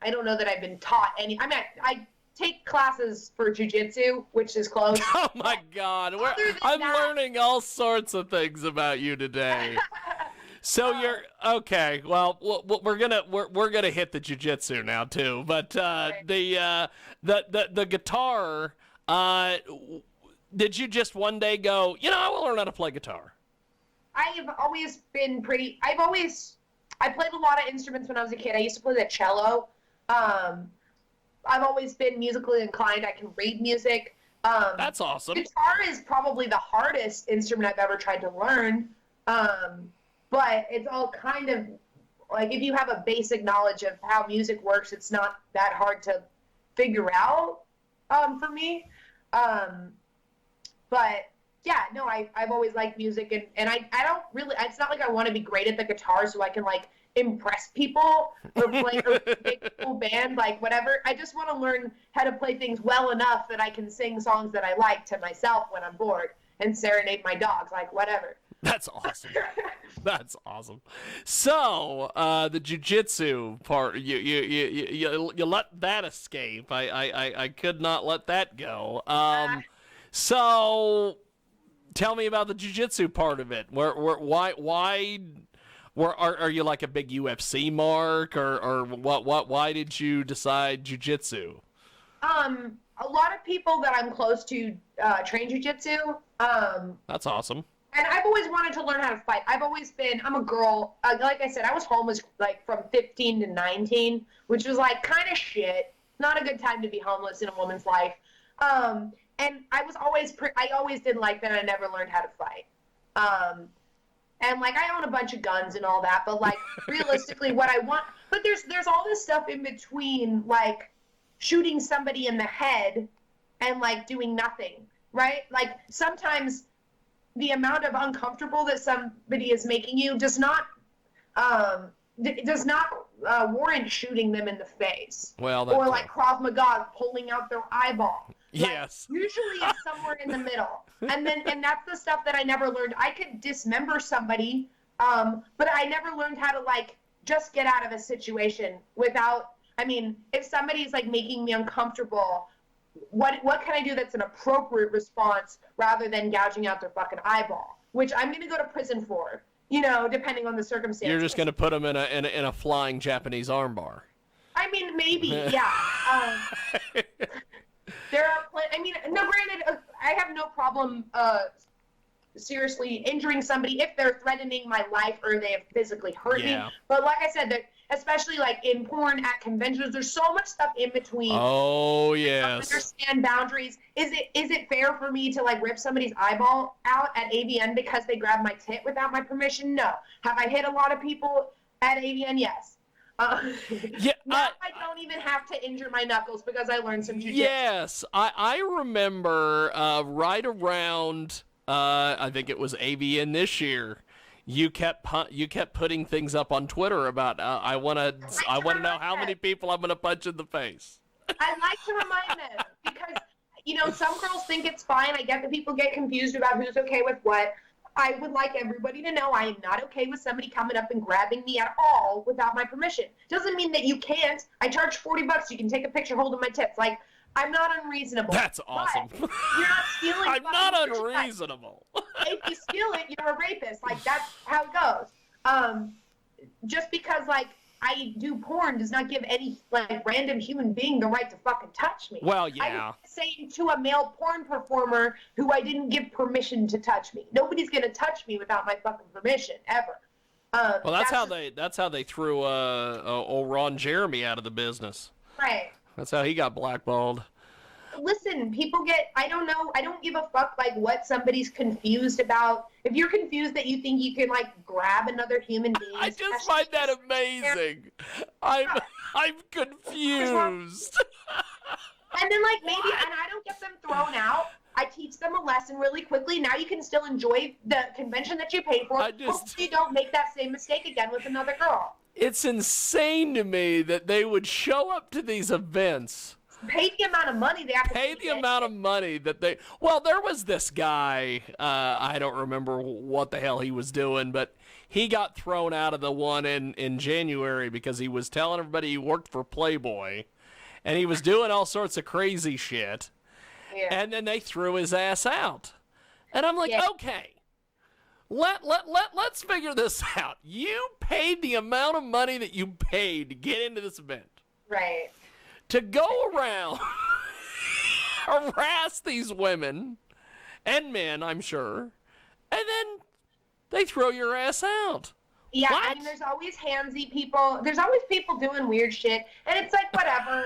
Speaker 2: don't know that I've been taught any. I take classes for Jiu Jitsu, which is closed.
Speaker 1: Oh my God, I'm learning all sorts of things about you today. So you're okay. Well, we're gonna hit the Jiu Jitsu now too. But the guitar. Did you just one day go, I will learn how to play guitar?
Speaker 2: I've always been I played a lot of instruments when I was a kid. I used to play the cello. I've always been musically inclined. I can read music.
Speaker 1: That's awesome.
Speaker 2: Guitar is probably the hardest instrument I've ever tried to learn. But it's all kind of like, if you have a basic knowledge of how music works, it's not that hard to figure out for me. But yeah, no, I've always liked music, and I don't really, it's not like I want to be great at the guitar so I can like impress people or play or make a cool band, like whatever. I just want to learn how to play things well enough that I can sing songs that I like to myself when I'm bored and serenade my dogs, like whatever.
Speaker 1: That's awesome. That's awesome. So, the jiu-jitsu part, you let that escape. I could not let that go. So, tell me about the jiu-jitsu part of it. Why are you like a big UFC mark, or what? Why did you decide jiu-jitsu?
Speaker 2: A lot of people that I'm close to train jiu-jitsu.
Speaker 1: That's awesome.
Speaker 2: And I've always wanted to learn how to fight. I'm a girl. Like I said, I was homeless like from 15 to 19, which was like kind of shit. Not a good time to be homeless in a woman's life. And I always did like that. I never learned how to fight. And like, I own a bunch of guns and all that, but like realistically what I want, but there's all this stuff in between, like shooting somebody in the head and like doing nothing, right? Like sometimes the amount of uncomfortable that somebody is making you does not warrant shooking them in the face.
Speaker 1: Well,
Speaker 2: or like Krav Maga pulling out their eyeball.
Speaker 1: Yes.
Speaker 2: Like, usually it's somewhere in the middle. And that's the stuff that I never learned. I could dismember somebody, but I never learned how to like just get out of a situation without, if somebody's like making me uncomfortable, what can I do that's an appropriate response rather than gouging out their fucking eyeball, which I'm going to go to prison for, depending on the circumstances.
Speaker 1: You're just going to put them in a flying Japanese armbar.
Speaker 2: Maybe, yeah. There are no, granted, I have no problem seriously injuring somebody if they're threatening my life or they have physically hurt me. But like I said, that especially like in porn, at conventions, there's so much stuff in between.
Speaker 1: Oh, yes.
Speaker 2: I don't understand boundaries. Is it fair for me to like rip somebody's eyeball out at AVN because they grabbed my tit without my permission? No. Have I hit a lot of people at AVN? Yes. Now I don't even have to injure my knuckles because I learned some jiu-jitsu.
Speaker 1: Yes, I remember right around I think it was AVN this year. You kept putting things up on Twitter about I want to know how many people I'm going to punch in the face.
Speaker 2: I like to remind them because some girls think it's fine. I get that people get confused about who's okay with what. I would like everybody to know I am not okay with somebody coming up and grabbing me at all without my permission. Doesn't mean that you can't. I charge $40. You can take a picture holding my tits. Like, I'm not unreasonable.
Speaker 1: That's awesome.
Speaker 2: You're not stealing.
Speaker 1: I'm not unreasonable.
Speaker 2: If you steal it, you're a rapist. Like, that's how it goes. Just because, like, I do porn does not give any like random human being the right to fucking touch me.
Speaker 1: Well, yeah.
Speaker 2: I'm saying to a male porn performer who I didn't give permission to touch me. Nobody's gonna touch me without my fucking permission ever.
Speaker 1: Well, that's how they threw old Ron Jeremy out of the business.
Speaker 2: Right.
Speaker 1: That's how he got blackballed.
Speaker 2: Listen, people get, I don't know, I don't give a fuck like what somebody's confused about. If you're confused that you think you can like grab another human being.
Speaker 1: I just find that amazing. I'm confused.
Speaker 2: And then like maybe, and I don't get them thrown out. I teach them a lesson really quickly. Now you can still enjoy the convention that you paid for. Hopefully you don't make that same mistake again with another girl.
Speaker 1: It's insane to me that they would show up to these events.
Speaker 2: Pay the amount of money they have to
Speaker 1: pay the amount of money that they. Well, there was this guy. I don't remember what the hell he was doing, but he got thrown out of the one in January because he was telling everybody he worked for Playboy, and he was doing all sorts of crazy shit.
Speaker 2: Yeah.
Speaker 1: And then they threw his ass out, and I'm like, okay. Let's figure this out. You paid the amount of money that you paid to get into this event.
Speaker 2: Right.
Speaker 1: To go around harass these women and men, I'm sure, and then they throw your ass out.
Speaker 2: Yeah,
Speaker 1: What?
Speaker 2: I mean, there's always handsy people. There's always people doing weird shit, and it's like whatever,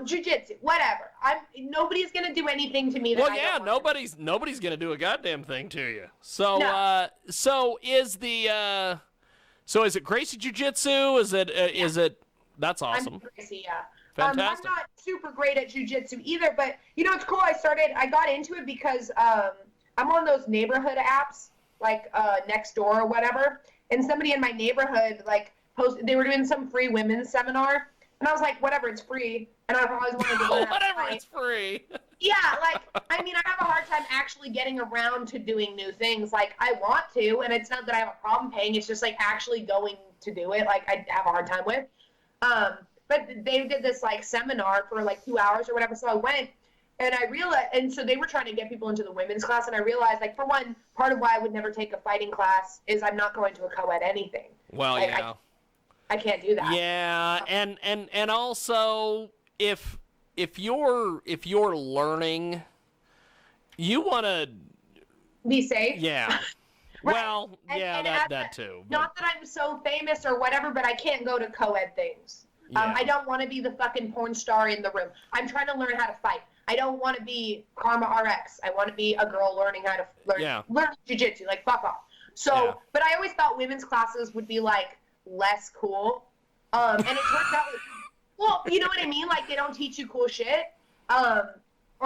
Speaker 2: Jiu Jitsu, whatever. Nobody's gonna do anything to me. That
Speaker 1: Well,
Speaker 2: I
Speaker 1: yeah,
Speaker 2: don't want
Speaker 1: nobody's gonna do a goddamn thing to you. So,
Speaker 2: No.
Speaker 1: So is it Gracie Jiu Jitsu? Is it? That's awesome.
Speaker 2: I'm Gracie, yeah.
Speaker 1: Fantastic.
Speaker 2: I'm not super great at jujitsu either, but it's cool. I got into it because I'm on those neighborhood apps like Next Door or whatever, and somebody in my neighborhood like posted they were doing some free women's seminar, and I was like, whatever, it's free, and I've always wanted to learn.
Speaker 1: Whatever, it's free.
Speaker 2: Yeah, like I mean, I have a hard time actually getting around to doing new things. Like I want to, and it's not that I have a problem paying. It's just like actually going to do it. Like I have a hard time with. But they did this like seminar for like 2 hours or whatever. So I went and I realized, and so they were trying to get people into the women's class. And I realized like, for one, part of why I would never take a fighting class is I'm not going to a co-ed anything.
Speaker 1: Well,
Speaker 2: like,
Speaker 1: yeah.
Speaker 2: I can't do that.
Speaker 1: Yeah. And also if you're learning, you want to
Speaker 2: be safe.
Speaker 1: Yeah.
Speaker 2: Right.
Speaker 1: Well, yeah,
Speaker 2: and
Speaker 1: that too. But...
Speaker 2: Not that I'm so famous or whatever, but I can't go to co-ed things.
Speaker 1: Yeah.
Speaker 2: I don't want to be the fucking porn star in the room. I'm trying to learn how to fight. I don't want to be Karma RX. I want to be a girl learning how to learn jiu-jitsu. Like, fuck off. So, But I always thought women's classes would be, like, less cool. And it turns out, well, you know what I mean? Like, they don't teach you cool shit. Or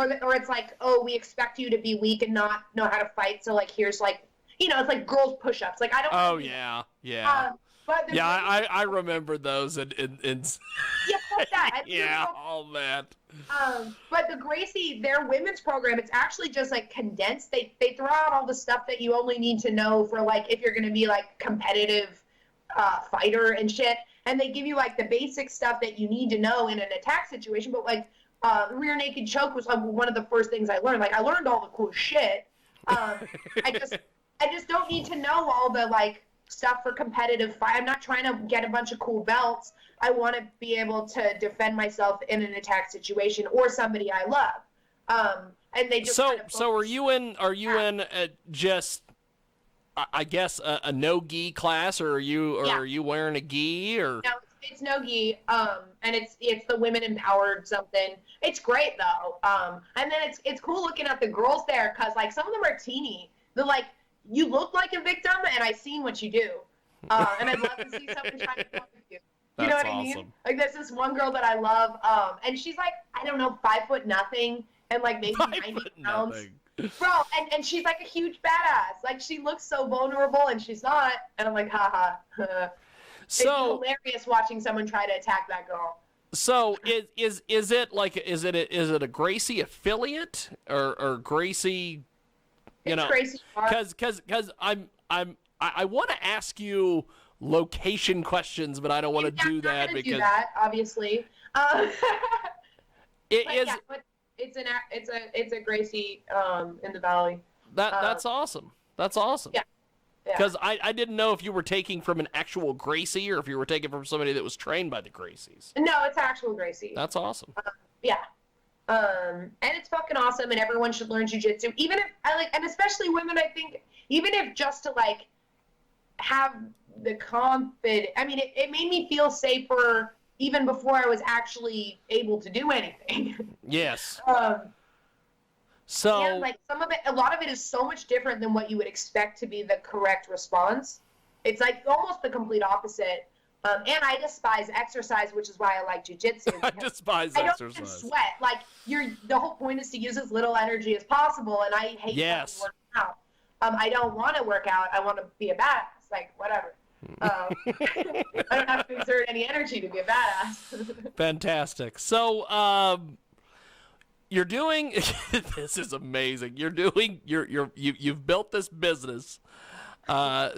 Speaker 2: it's like, oh, we expect you to be weak and not know how to fight. So, like, here's, like, it's like girls push-ups. Like I don't.
Speaker 1: Oh yeah.
Speaker 2: But
Speaker 1: I remember those in
Speaker 2: yeah, fuck that.
Speaker 1: Yeah, all that.
Speaker 2: But the Gracie, their women's program, it's actually just like condensed. They throw out all the stuff that you only need to know for like if you're gonna be like competitive fighter and shit, and they give you like the basic stuff that you need to know in an attack situation. But like rear naked choke was like one of the first things I learned. Like I learned all the cool shit. I just don't need to know all the like stuff for competitive fight. I'm not trying to get a bunch of cool belts. I want to be able to defend myself in an attack situation or somebody I love. And they just
Speaker 1: so are you in just I guess a no gi class, or are you wearing a gi or?
Speaker 2: No, it's no gi. And it's the women empowered something. It's great though. And then it's cool looking at the girls there because like some of them are teeny. They're like, you look like a victim, and I've seen what you do. And I'd love to see someone trying to fuck with you. You know what I mean? Like, there's this one girl that I love, and she's like, I don't know, 5'0" nothing, and like maybe 90 pounds. Bro, and she's like a huge badass. Like, she looks so vulnerable, and she's not. And I'm like, haha. It's hilarious watching someone try to attack that girl.
Speaker 1: So is it a Gracie affiliate or Gracie? Because I want to ask you location questions, but I don't want to do that because
Speaker 2: do that obviously. It's a Gracie in the Valley.
Speaker 1: That's awesome. That's awesome.
Speaker 2: Yeah.
Speaker 1: Because I didn't know if you were taking from an actual Gracie or if you were taking from somebody that was trained by the Gracies.
Speaker 2: No, it's actual Gracie.
Speaker 1: That's awesome.
Speaker 2: Yeah. And it's fucking awesome, and everyone should learn jiu-jitsu. Even if and especially women, I think, even if just to like have the confidence. I mean, it made me feel safer even before I was actually able to do anything.
Speaker 1: Yes.
Speaker 2: So yeah, like a lot of it is so much different than what you would expect to be the correct response. It's like almost the complete opposite. And I despise exercise, which is why I like jiu-jitsu.
Speaker 1: I despise
Speaker 2: I don't
Speaker 1: exercise.
Speaker 2: even sweat. Like the whole point is to use as little energy as possible, and I hate working out. I don't want to work out. I want to be a badass. Like whatever. I don't have to exert any energy to be a badass.
Speaker 1: Fantastic. So, you're doing. This is amazing. You've built this business,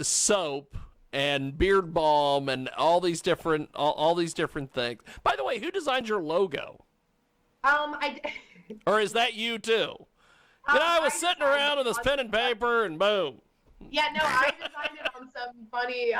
Speaker 1: soap and beard balm and all these different things. By the way, who designed your logo? Or is that you too? I was sitting around with this pen and paper and boom.
Speaker 2: Yeah, no, I designed it on some funny,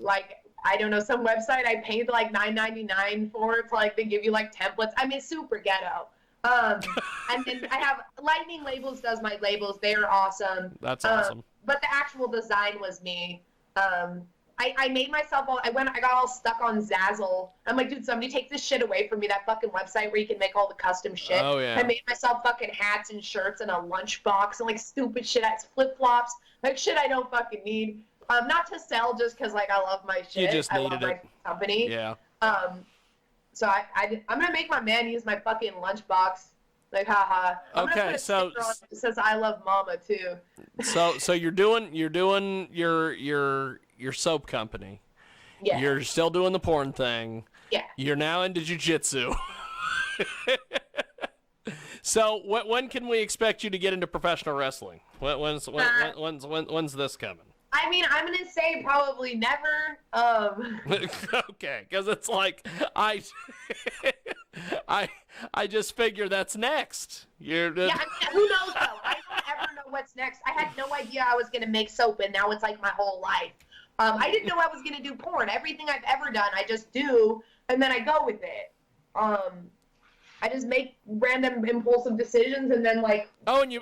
Speaker 2: like, I don't know, some website. I paid like $9.99 for it. Like, they give you like templates. I mean, super ghetto. And then I have Lightning Labels does my labels. They are awesome.
Speaker 1: That's awesome.
Speaker 2: But the actual design was me. I made myself I got all stuck on Zazzle. I'm like, dude, somebody take this shit away from me, that fucking website where you can make all the custom shit.
Speaker 1: Oh, yeah.
Speaker 2: I made myself fucking hats and shirts and a lunchbox and like stupid shit, flip-flops, like shit I don't fucking need. Not to sell just because like I love my shit.
Speaker 1: You just needed
Speaker 2: my company.
Speaker 1: Yeah.
Speaker 2: So I'm gonna make my man use my fucking lunchbox. Like, haha.
Speaker 1: Okay, so
Speaker 2: it says I love mama too.
Speaker 1: So you're doing your soap company.
Speaker 2: Yeah.
Speaker 1: You're still doing the porn thing.
Speaker 2: Yeah.
Speaker 1: You're now into jiu-jitsu. So when can we expect you to get into professional wrestling? When's this coming?
Speaker 2: I mean, I'm gonna say probably never.
Speaker 1: Okay, because it's like I just figure that's next.
Speaker 2: Yeah, I mean, who knows though? I don't ever know what's next. I had no idea I was gonna make soap, and now it's like my whole life. I didn't know I was gonna do porn. Everything I've ever done, I just do, and then I go with it. I just make random impulsive decisions, and then like.
Speaker 1: Oh, and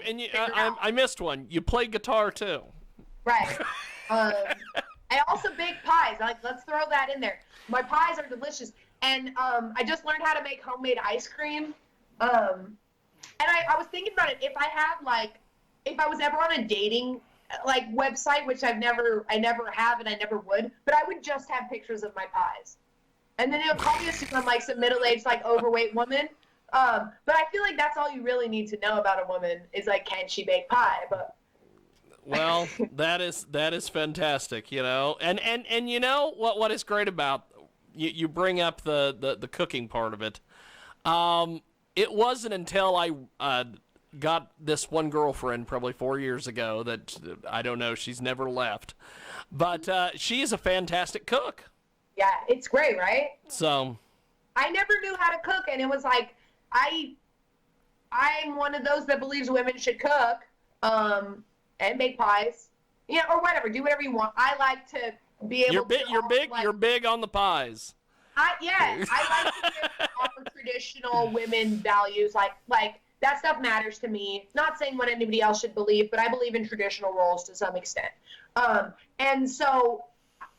Speaker 1: I missed one. You play guitar too.
Speaker 2: Right. I also bake pies. Like, let's throw that in there. My pies are delicious, and I just learned how to make homemade ice cream. And I was thinking about it. If I was ever on a dating like website, which I never have, and I never would, but I would just have pictures of my pies, and then it'll probably assume I'm like some middle-aged like overweight woman. But I feel like that's all you really need to know about a woman is like, can she bake pie? But
Speaker 1: well, that is fantastic, you know. And you know what is great about you bring up the cooking part of it. It wasn't until I got this one girlfriend probably 4 years ago that I don't know, she's never left. But she is a fantastic cook.
Speaker 2: Yeah, it's great, right?
Speaker 1: So
Speaker 2: I never knew how to cook, and it was like I'm one of those that believes women should cook. And make pies, yeah, or whatever. Do whatever you want. I like to be able to.
Speaker 1: You're big on the pies.
Speaker 2: I like to offer traditional women values. Like that stuff matters to me. Not saying what anybody else should believe, but I believe in traditional roles to some extent. And so,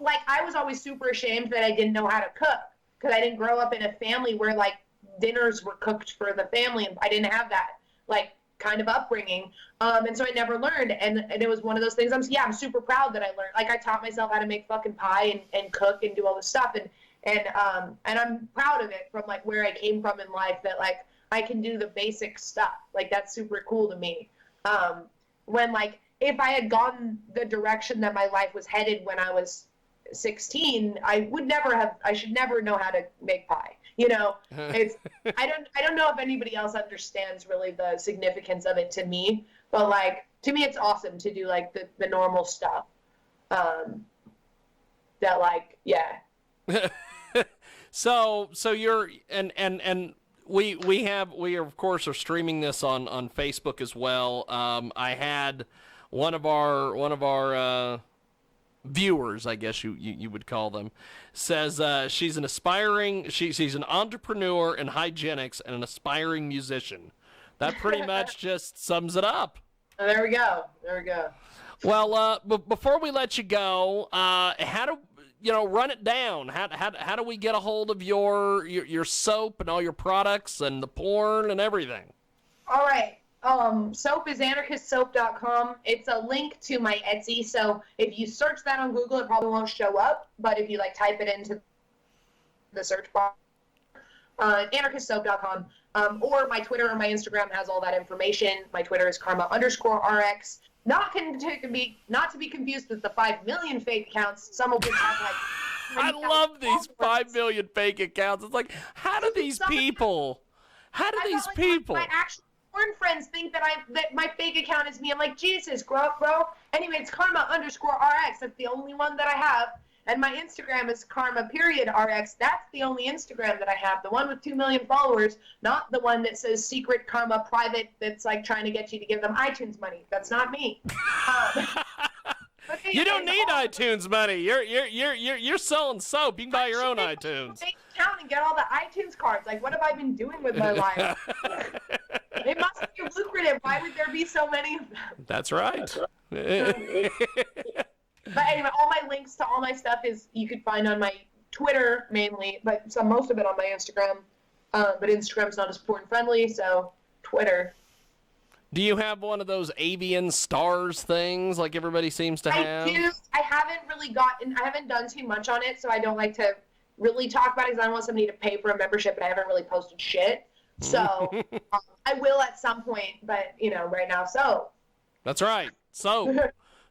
Speaker 2: like, I was always super ashamed that I didn't know how to cook because I didn't grow up in a family where like dinners were cooked for the family, and I didn't have that like kind of upbringing. And so I never learned. And it was one of those things. I'm super proud that I learned. Like, I taught myself how to make fucking pie and cook and do all this stuff. And I'm proud of it from like where I came from in life, that like I can do the basic stuff. Like, that's super cool to me. When like, if I had gone the direction that my life was headed when I was 16, I should never know how to make pie. You know, it's, I don't know if anybody else understands really the significance of it to me, but like, to me, it's awesome to do like the normal stuff. That like, yeah.
Speaker 1: So you're, and we of course are streaming this on Facebook as well. I had one of our viewers, I guess you would call them, says she's an entrepreneur in hygienics and an aspiring musician. That pretty much just sums it up.
Speaker 2: Oh, there we go.
Speaker 1: Well, before we let you go, how do run it down? How do we get a hold of your soap and all your products and the porn and everything?
Speaker 2: All right. Soap is anarchistsoap.com. It's a link to my Etsy. So if you search that on Google, it probably won't show up. But if you type it into the search bar, anarchistsoap.com, or my Twitter or my Instagram has all that information. My Twitter is karma_RX. Not to be confused with the 5 million fake accounts. Some of which have
Speaker 1: I love these 5 million fake accounts. It's like, how do these people?
Speaker 2: My actual porn friends think that my fake account is me. I'm like, Jesus, grow up, bro. Anyway, it's karma_RX. That's the only one that I have. And my Instagram is karma_RX. That's the only Instagram that I have. The one with 2 million followers, not the one that says secret karma private that's trying to get you to give them iTunes money. That's not me.
Speaker 1: You don't need iTunes money. You're selling soap. You can buy your own iTunes.
Speaker 2: Make an account and get all the iTunes cards. What have I been doing with my life? It must be lucrative. Why would there be so many of them?
Speaker 1: That's right.
Speaker 2: But anyway, all my links to all my stuff you could find on my Twitter mainly, but most of it on my Instagram. But Instagram's not as porn friendly, so Twitter.
Speaker 1: Do you have one of those avian stars things like everybody seems to have?
Speaker 2: I do. I haven't done too much on it, so I don't like to really talk about it because I don't want somebody to pay for a membership, and I haven't really posted shit. So I will at some point, but right now, so.
Speaker 1: That's right.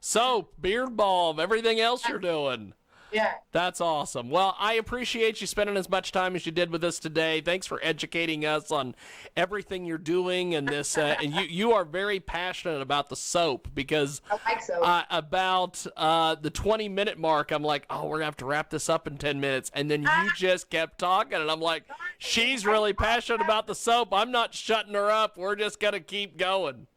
Speaker 1: Soap, beard balm, everything else you're doing.
Speaker 2: Yeah.
Speaker 1: That's awesome. Well, I appreciate you spending as much time as you did with us today. Thanks for educating us on everything you're doing and this. And you are very passionate about the soap because
Speaker 2: I like soap.
Speaker 1: About the 20-minute mark, I'm like, oh, we're going to have to wrap this up in 10 minutes. And then you just kept talking, and I'm like, she's really passionate about the soap. I'm not shutting her up. We're just going to keep going.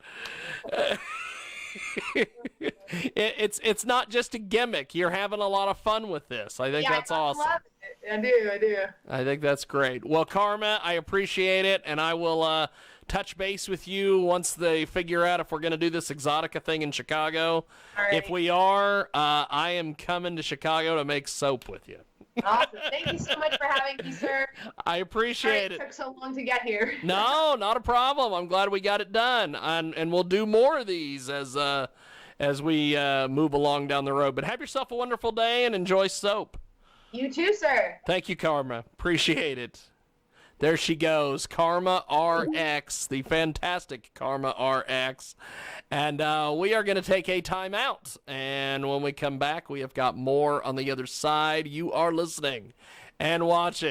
Speaker 1: It's not just a gimmick. You're having a lot of fun with this. I think that's awesome.
Speaker 2: I love it. I do.
Speaker 1: I think that's great. Well, Karma, I appreciate it, and I will touch base with you once they figure out if we're going to do this Exotica thing in Chicago.
Speaker 2: All right.
Speaker 1: If we are, I am coming to Chicago to make soap with you.
Speaker 2: Awesome. Thank you so much for having me, sir.
Speaker 1: I appreciate it.
Speaker 2: It took so long to get here.
Speaker 1: No, not a problem. I'm glad we got it done, and we'll do more of these as we move along down the road. But have yourself a wonderful day and enjoy soap.
Speaker 2: You too, sir.
Speaker 1: Thank you, Karma. Appreciate it. There she goes, Karma RX, the fantastic Karma RX. And we are going to take a timeout. And when we come back, we have got more on the other side. You are listening and watching